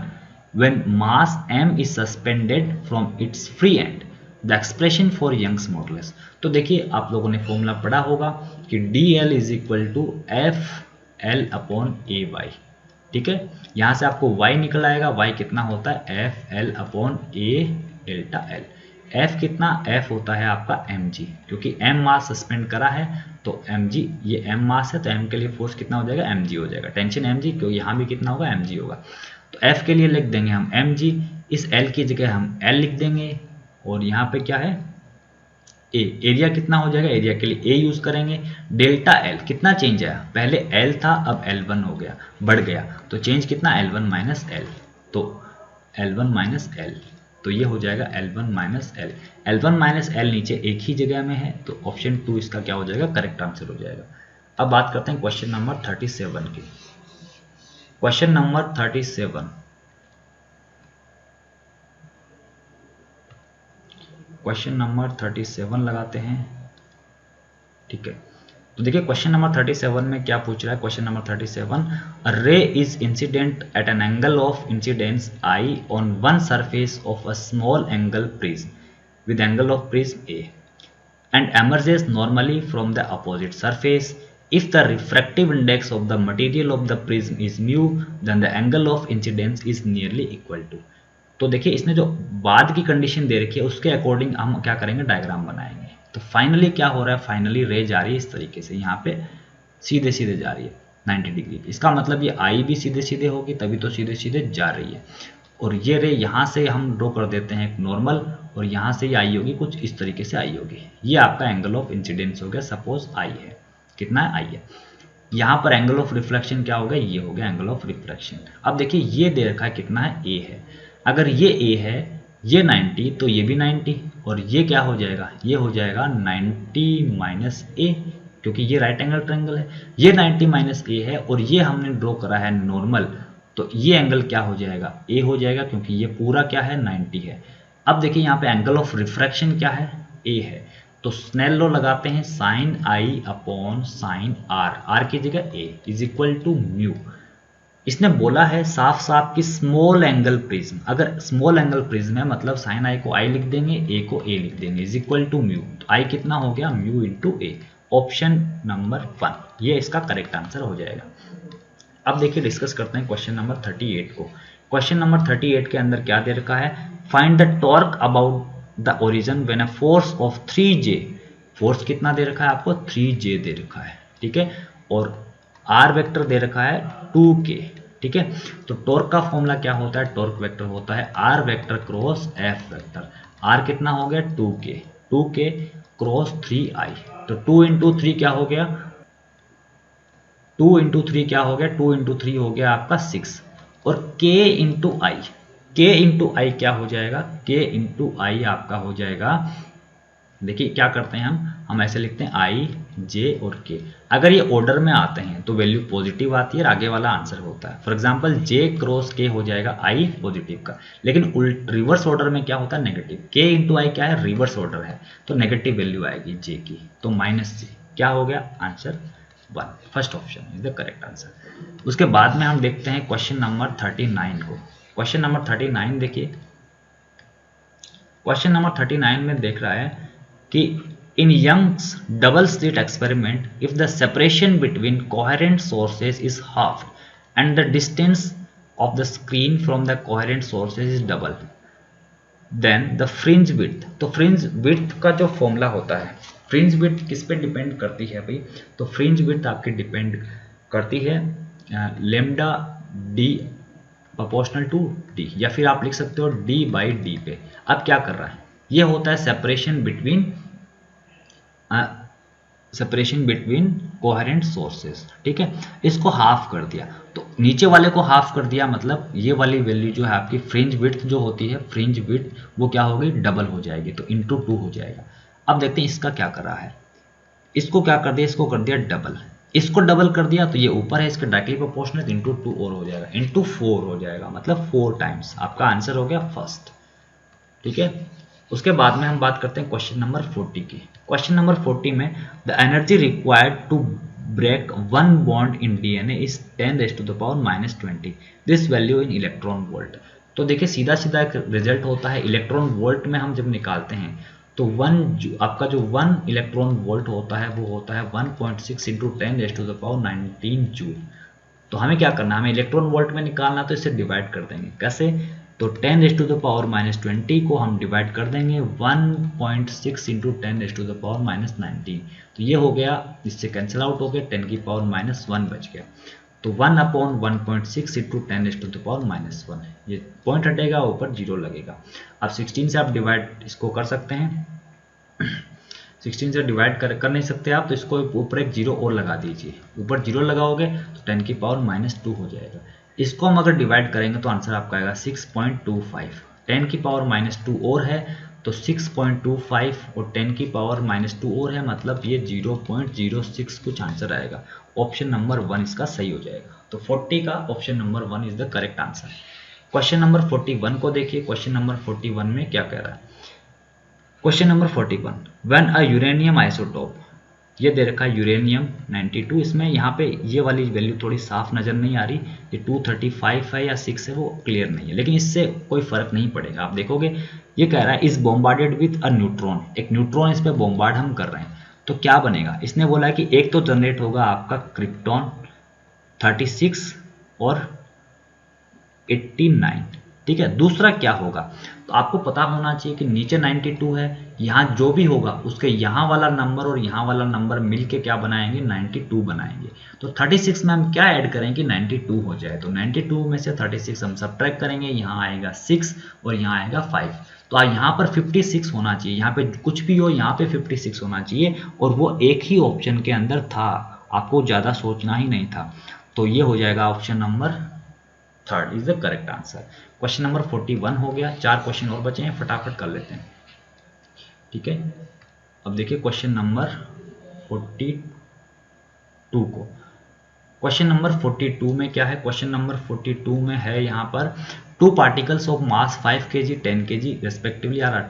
when mass m is suspended from its free end, the expression for Young's modulus। तो देखिए आप लोगों ने फॉर्मूला पढ़ा होगा कि dl is equal to F L upon A Y. ठीक है, यहां से आपको y निकल आएगा, y कितना होता है एफ एल अपॉन ए डेल्टा एल। f कितना, f होता है आपका mg, क्योंकि m मास सस्पेंड करा है तो mg, ये m मास है तो m के लिए फोर्स कितना हो जाएगा, mg हो जाएगा, टेंशन mg, क्योंकि यहाँ भी कितना होगा, mg होगा। तो f के लिए लिख देंगे हम mg, इस l की जगह हम l लिख देंगे, और यहाँ पे क्या है a, एरिया कितना हो जाएगा, एरिया के लिए a यूज करेंगे। डेल्टा l कितना चेंज आया, पहले l था अब l1 हो गया, बढ़ गया, तो चेंज कितना l1 माइनस l, तो l1 माइनस l, तो ये हो जाएगा L1 minus L. L1 minus L नीचे एक ही जगह में है, तो ऑप्शन 2 इसका क्या हो जाएगा, करेक्ट आंसर हो जाएगा। अब बात करते हैं क्वेश्चन नंबर 37 की। क्वेश्चन नंबर 37, क्वेश्चन नंबर 37 लगाते हैं। ठीक है, तो देखिए क्वेश्चन नंबर 37 में क्या पूछ रहा है। क्वेश्चन नंबर 37, अ रे is incident at an angle of incidence I on one surface of a small angle prism with angle of prism A and emerges normally from the opposite surface. If the refractive index of the material of the prism is mu, then the angle of incidence is nearly equal to। तो देखिए इसने जो बाद की कंडीशन दे रखी है उसके अकॉर्डिंग हम क्या करेंगे, डायग्राम बनाएंगे। तो फाइनली क्या हो रहा है, फाइनली रे जा रही है इस तरीके से, यहाँ पे सीधे सीधे जा रही है 90 डिग्री। इसका मतलब ये आई भी सीधे सीधे होगी, तभी तो सीधे सीधे जा रही है। और ये रे यहाँ से हम ड्रॉ कर देते हैं एक नॉर्मल, और यहाँ से ये आई होगी कुछ इस तरीके से आई होगी। ये आपका एंगल ऑफ इंसिडेंस हो गया, सपोज आई है, कितना है, आई है। यहाँ पर एंगल ऑफ रिफ्लेक्शन क्या हो गया, ये हो गया एंगल ऑफ रिफ्लेक्शन। अब देखिए ये दे रखा है कितना है, ए है। अगर ये ए है, ये 90, तो ये भी 90, और ये क्या हो जाएगा, ये हो जाएगा 90 माइनस ए, क्योंकि ये राइट एंगल ट्रायंगल है। ये 90 माइनस ए है, और ये हमने ड्रॉ करा है नॉर्मल, तो ये एंगल क्या हो जाएगा, ए हो जाएगा, क्योंकि ये पूरा क्या है 90 है। अब देखिए यहाँ पे एंगल ऑफ रिफ्रैक्शन क्या है, ए है, तो स्नेल लॉ लगाते हैं, sine I upon sine R, R की जगह A is equal to mu. इसने बोला है साफ साफ कि स्मॉल एंगल प्रिज्म, अगर स्मॉल एंगल प्रिज्म है मतलब साइन आई को आई लिख देंगे, ए को ए लिख देंगे, इज इक्वल टू म्यू। तो आई कितना हो गया, म्यू इंटू ए। ऑप्शन नंबर 1 ये इसका करेक्ट आंसर हो जाएगा। अब देखिए डिस्कस करते हैं क्वेश्चन नंबर 38 को। क्वेश्चन नंबर 38 के अंदर क्या दे रखा है, find the torque about the origin when a force of 3J, force कितना दे रखा है आपको, 3J दे रखा है। ठीक है, और आर वेक्टर दे रखा है 2K। ठीक है, तो टॉर्क का फॉर्मूला क्या होता है, टॉर्क वेक्टर होता है R vector cross F vector. R कितना हो गया 2K, 2K क्रॉस 3I, तो 2 इंटू 3 क्या हो गया, 2 इंटू 3 क्या हो गया, 2 इंटू 3 हो गया आपका 6, और K इंटू आई, K इंटू आई क्या हो जाएगा, K इंटू आई आपका हो जाएगा, देखिए क्या करते हैं हम ऐसे लिखते हैं I J और K। अगर ये ऑर्डर में आते हैं तो वैल्यू पॉजिटिव आती है और आगे वाला आंसर होता है। For example J cross K हो जाएगा I पॉजिटिव का, लेकिन रिवर्स ऑर्डर में क्या होता है, नेगेटिव। K इंटू आई क्या है, रिवर्स ऑर्डर है, तो नेगेटिव वैल्यू आएगी J की, तो माइनस J क्या हो गया, answer 1, first option is the correct answer. उसके बाद में हम देखते हैं क्वेश्चन नंबर 39 को। क्वेश्चन नंबर 39 देखिए, क्वेश्चन नंबर 39 में देख रहा है कि in Young's double slit experiment, if the separation between coherent sources is halved and the distance of the screen from the coherent sources is double, then the fringe width, तो fringe width का जो फॉर्मूला होता है, fringe width किस पे डिपेंड करती है भाई, तो fringe width आपकी डिपेंड करती है lambda D proportional to D, या फिर आप लिख सकते हो डी बाई डी पे। अब क्या कर रहा है, ये होता है सेपरेशन बिटवीन कोहेरेंट सोर्सेस। ठीक है, इसको हाफ कर दिया, तो नीचे वाले को हाफ कर दिया, मतलब ये वाली वैल्यू जो है आपकी फ्रिंज विड्थ जो होती है, फ्रिंज विड्थ वो क्या होगी, डबल हो जाएगी, तो इंटू 2 हो जाएगा। अब देखते हैं इसका क्या कर रहा है, इसको क्या कर दिया, इसको कर दिया डबल, इसको डबल कर दिया तो ये ऊपर है, इसके डायरेक्टली प्रोपोर्शनल, इंटू 2 और हो जाएगा, इंटू 4 हो जाएगा, मतलब 4 टाइम्स। आपका आंसर हो गया फर्स्ट। ठीक है, उसके बाद में हम बात करते हैं क्वेश्चन नंबर 40 की। क्वेश्चन नंबर 40 में the energy required to break one bond in DNA is 10⁻⁻20, this value in electron volt. तो देखिए सीधा सीधा एक रिजल्ट होता है, इलेक्ट्रॉन वोल्ट में हम जब निकालते हैं तो आपका जो 1 इलेक्ट्रॉन वोल्ट होता है वो होता है 1.6 इंटू 10⁻19 जूल। तो हमें क्या करना है, हमें इलेक्ट्रॉन वोल्ट में निकालना, तो इसे डिवाइड कर देंगे। कैसे? तो 10⁻⁻⁻19 को हम डिवाइड कर देंगे 1.6 इंटू 10⁻⁻19। तो ये हो गया, इससे कैंसिल आउट हो गया, 10⁻⁻1 बच गया। तो 1/1.6 इंटू 10⁻⁻1, ये पॉइंट हटेगा, ऊपर जीरो लगेगा। अब 16 से आप डिवाइड इसको कर सकते हैं, 16 से डिवाइड कर नहीं सकते आप, तो इसको ऊपर एक जीरो और लगा दीजिए। ऊपर जीरो लगाओगे तो 10⁻⁻2 हो जाएगा। इसको हम अगर डिवाइड करेंगे तो आंसर आपका आएगा 6.25। 10⁻⁻2 और है तो 6.25 और 10⁻⁻2 और है, मतलब ये 0.06 कुछ आंसर आएगा। ऑप्शन नंबर 1 इसका सही हो जाएगा। तो 40 का option number 1 is the correct answer. Question number 41 को देखिए। क्वेश्चन नंबर 41 में क्या कह रहा है? Question number 41, when a uranium isotope, ये दे रखा है यूरेनियम 92। इसमें यहाँ पे ये वाली वैल्यू थोड़ी साफ नजर नहीं आ रही, ये 235 है या 6 है वो क्लियर नहीं है, लेकिन इससे कोई फर्क नहीं पड़ेगा। आप देखोगे ये कह रहा है is bombarded with a neutron, एक न्यूट्रॉन इस पर बॉम्बार्ड हम कर रहे हैं, तो क्या बनेगा? इसने बोला है कि एक तो जनरेट होगा आपका क्रिप्टॉन 36 और 89, ठीक है। दूसरा क्या होगा, तो आपको पता होना चाहिए कि नीचे 92 है, यहाँ जो भी होगा उसके यहाँ वाला नंबर और यहाँ वाला नंबर मिलके क्या बनाएंगे? 92 बनाएंगे। तो 36 में हम क्या ऐड करेंगे? 92 हो जाए। तो 92 में से 36 हम सब्ट्रैक्ट करेंगे, यहाँ आएगा 6 और यहाँ आएगा 5। तो यहाँ पर 56 होना चाहिए, यहाँ पे कुछ भी हो यहाँ पे 56 होना चाहिए, और वो एक ही ऑप्शन के अंदर था, आपको ज़्यादा सोचना ही नहीं था। तो ये हो जाएगा option number 3 is the correct answer. Question number 41 हो गया। 4 क्वेश्चन और बचे हैं, फटाफट कर लेते हैं, ठीक है। अब देखिए क्वेश्चन नंबर 42 को। क्वेश्चन नंबर 42 में क्या है? क्वेश्चन नंबर 42 में है यहाँ पर 2 particles of mass 5 kg 10 kg respectively are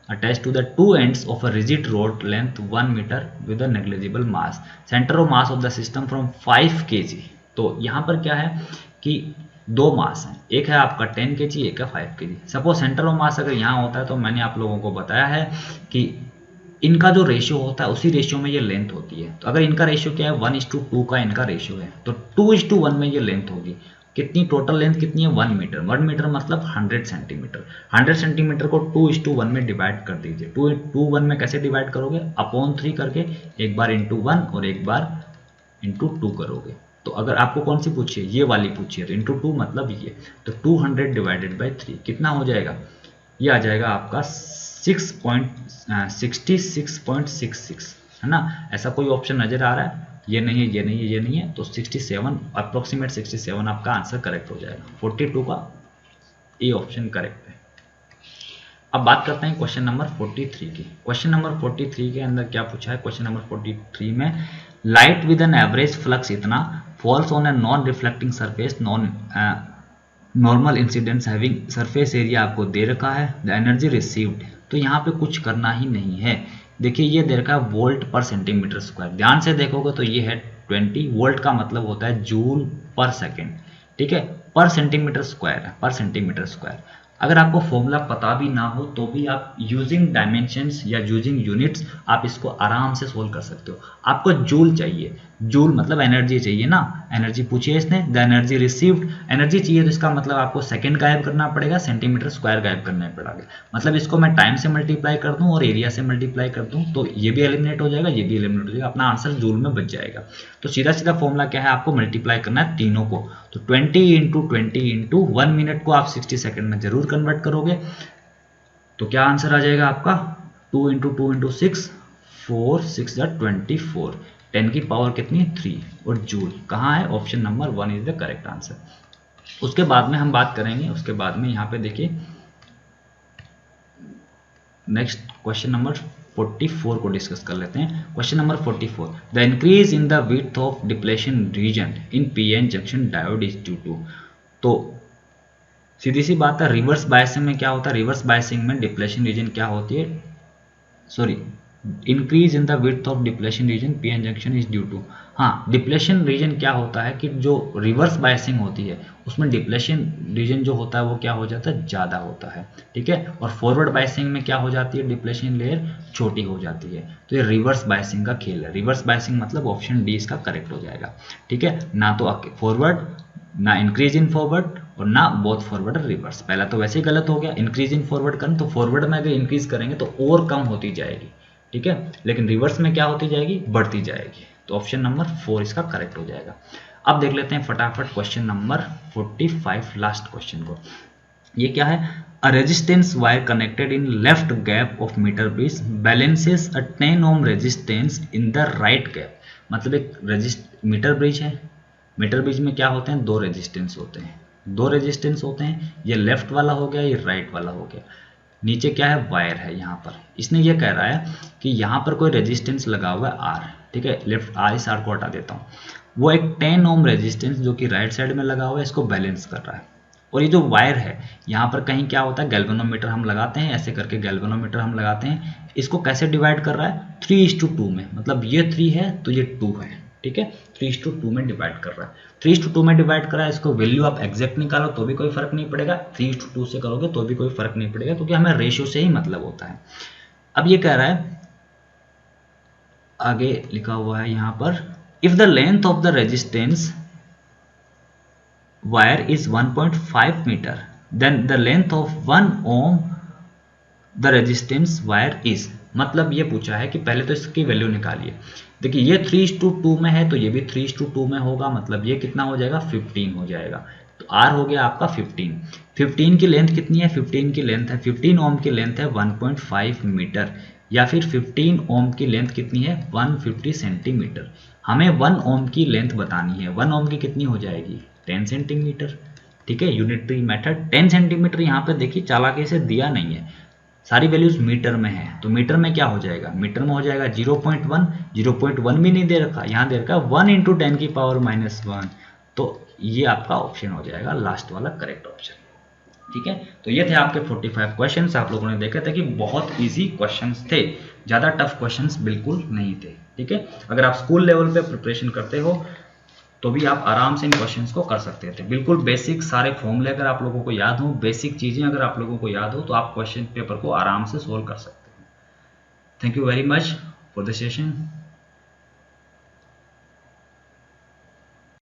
attached to the two ends of a rigid rod length 1 meter with a negligible mass, center of mass of the system from 5 kg। तो यहाँ पर क्या है कि दो मास हैं, एक है आपका 10 kg, एक है 5 kg। Suppose centre of mass अगर यहाँ होता है तो मैंने आप लोगों को बताया है कि इनका जो रेशियो होता है उसी रेशियो में ये लेंथ होती है। तो अगर इनका रेशियो क्या है 1:2 का इनका रेशियो है, तो 2:1 में ये लेंथ होगी। कितनी टोटल लेंथ कितनी है? 1 मीटर। 1 मीटर मतलब 100 सेंटीमीटर। 100 सेंटीमीटर को 2:1 में डिवाइड कर दीजिए। 2:1 में कैसे डिवाइड करोगे? अपॉन 3 करके, एक बार इंटू 1 और एक बार इंटू 2 करोगे। तो अगर आपको कौन सी पूछिए? ये वाली पूछिए, तो इंटू 2 मतलब ये, तो 200 डिवाइडेड बाई 3 कितना हो जाएगा? ये आ जाएगा आपका 66.66 है ना। ऐसा कोई ऑप्शन नजर आ रहा है? ये नहीं है, ये नहीं है, ये नहीं है, तो 67 अप्रोक्सीमेट 67 आपका आंसर करेक्ट हो जाएगा। 42 का ए ऑप्शन करेक्ट है। अब बात करते हैं क्वेश्चन नंबर 43 की। क्वेश्चन नंबर 43 के अंदर क्या पूछा है? क्वेश्चन नंबर 43 में light with an average flux इतना falls on a non reflecting surface normal incidence having surface area आपको दे रखा है, द एनर्जी रिसीव्ड। तो यहाँ पे कुछ करना ही नहीं है। देखिए ये दे रखा है वोल्ट पर सेंटीमीटर स्क्वायर, ध्यान से देखोगे तो ये है 20 वोल्ट का मतलब होता है जूल पर सेकेंड, ठीक है। पर सेंटीमीटर स्क्वायर है, पर सेंटीमीटर स्क्वायर। अगर आपको फॉर्मूला पता भी ना हो तो भी आप यूजिंग डायमेंशंस या यूजिंग यूनिट्स आप इसको आराम से सोल्व कर सकते हो। आपको जूल चाहिए, जूल मतलब एनर्जी चाहिए ना, एनर्जी पूछी है इसने, द एनर्जी रिसीव्ड। एनर्जी चाहिए तो इसका मतलब आपको सेकंड गायब करना पड़ेगा, सेंटीमीटर स्क्वायर गायब करना पड़ेगा। मतलब इसको मैं टाइम से मल्टीप्लाई कर दूं और एरिया से मल्टीप्लाई कर दूं तो ये भी एलिमिनेट हो जाएगा, ये भी एलिमिनेट हो जाएगा, अपना आंसर जूल में बच जाएगा। तो सीधा सीधा फॉर्मूला क्या है? आपको मल्टीप्लाई करना है तीनों को। तो 20 इंटू 1 मिनट को आप 60 सेकेंड में जरूर कन्वर्ट करोगे, तो क्या आंसर आ जाएगा आपका? 2 इंटू 2 इंटू 6 4 6 24, 10 की पावर कितनी? 3। और जूल कहाँ है? Option number 1 is the correct answer. उसके बाद में हम बात करेंगे, उसके बाद में यहाँ पे देखिए नेक्स्ट क्वेश्चन नंबर 44 को डिस्कस कर लेते हैं। Question number 44, the increase in the width of depletion region in PN junction diode is due to. तो सीधी सी बात है, रिवर्स बायसिंग में क्या होता है? रिवर्स बायसिंग में डिप्लेशन रीजन क्या होती है? Sorry, increase in the width of depletion region PN junction is due to. हाँ, डिप्लेशन रीजन क्या होता है कि जो रिवर्स बायसिंग होती है उसमें डिप्लेशन रीजन जो होता है वो क्या हो जाता है, ज़्यादा होता है, ठीक है। और फॉरवर्ड बायसिंग में क्या हो जाती है, डिप्लेशन लेयर छोटी हो जाती है। तो ये रिवर्स बायसिंग का खेल है। रिवर्स बायसिंग मतलब ऑप्शन डी इसका करेक्ट हो जाएगा, ठीक है। ना तो फॉरवर्ड, ना इंक्रीज इन फॉरवर्ड और ना बोथ फॉरवर्ड और रिवर्स। पहला तो वैसे ही गलत हो गया, इंक्रीज इन फॉरवर्ड करें तो फॉरवर्ड में अगर इंक्रीज करेंगे तो और कम होती जाएगी, ठीक है, लेकिन रिवर्स में क्या होती जाएगी, बढ़ती जाएगी। तो ऑप्शन नंबर 4 इसका करेक्ट हो जाएगा। अब देख लेते हैं फटाफट क्वेश्चन नंबर 45, लास्ट क्वेश्चन को। ये क्या है, a resistance wire connected in left gap of metre bridge balances a 10 ohm resistance in the right gap. मतलब एक मीटर ब्रिज है, मीटर ब्रिज में क्या होते हैं, दो रेजिस्टेंस होते हैं, दो रेजिस्टेंस होते हैं, ये लेफ्ट वाला हो गया, ये राइट वाला हो गया। नीचे क्या है, वायर है। यहाँ पर इसने ये कह रहा है कि यहाँ पर कोई रेजिस्टेंस लगा हुआ है आर, ठीक है, लेफ्ट आर, इस आर को हटा देता हूँ। वो एक 10 ओम रेजिस्टेंस जो कि राइट साइड में लगा हुआ है इसको बैलेंस कर रहा है। और ये जो वायर है यहाँ पर कहीं क्या होता है, गैल्वेनोमीटर हम लगाते हैं, ऐसे करके गैल्वेनोमीटर हम लगाते हैं। इसको कैसे डिवाइड कर रहा है, 3:2 में, मतलब ये 3 है तो ये 2 है, ठीक है, 3:2 में डिवाइड कर रहा है। 3:2 में डिवाइड कर रहा है, इसको वैल्यू आप एग्जैक्ट निकालो तो भी कोई फर्क नहीं पड़ेगा, 3:2 से करोगे तो भी कोई फर्क नहीं पड़ेगा, क्योंकि हमें रेशियो से ही मतलब होता है। अब ये कह रहा है, आगे लिखा हुआ है यहाँ पर, if the length of the resistance wire is 1.5 metre then the length of 1 ohm the resistance wire is. मतलब ये पूछा है कि पहले तो इसकी वैल्यू निकालिए। देखिए ये 3:2 में है तो ये भी 3:2 में होगा, मतलब ये कितना हो जाएगा, 15 हो जाएगा। तो आर हो गया आपका 15। 15 की लेंथ कितनी है, 15 की लेंथ है, 15 ओम की लेंथ है 1.5 मीटर, या फिर 15 ओम की लेंथ कितनी है, 150 सेंटीमीटर। हमें 1 ओम की लेंथ बतानी है, 1 ओम की कितनी हो जाएगी, 10 सेंटीमीटर, ठीक है। यूनिटरी मेथड 10 सेंटीमीटर यहाँ पे देखिए चालाकी से दिया नहीं है, सारी वैल्यूज मीटर में है, तो मीटर में क्या हो जाएगा, मीटर में हो जाएगा 0.1, 0.1 भी नहीं दे रखा, यहाँ दे रखा 1 × 10⁻⁻1। तो ये आपका ऑप्शन हो जाएगा लास्ट वाला करेक्ट ऑप्शन, ठीक है। तो ये थे आपके 45 क्वेश्चंस, आप लोगों ने देखे थे कि बहुत इजी क्वेश्चंस थे, ज़्यादा टफ क्वेश्चंस बिल्कुल नहीं थे, ठीक है। अगर आप स्कूल लेवल पे प्रिपरेशन करते हो तो भी आप आराम से इन क्वेश्चंस को कर सकते थे। बिल्कुल बेसिक सारे फॉर्मूले अगर आप लोगों को याद हो, बेसिक चीज़ें अगर आप लोगों को याद हो तो आप क्वेश्चन पेपर को आराम से सोल्व कर सकते हो। Thank you very much for the session.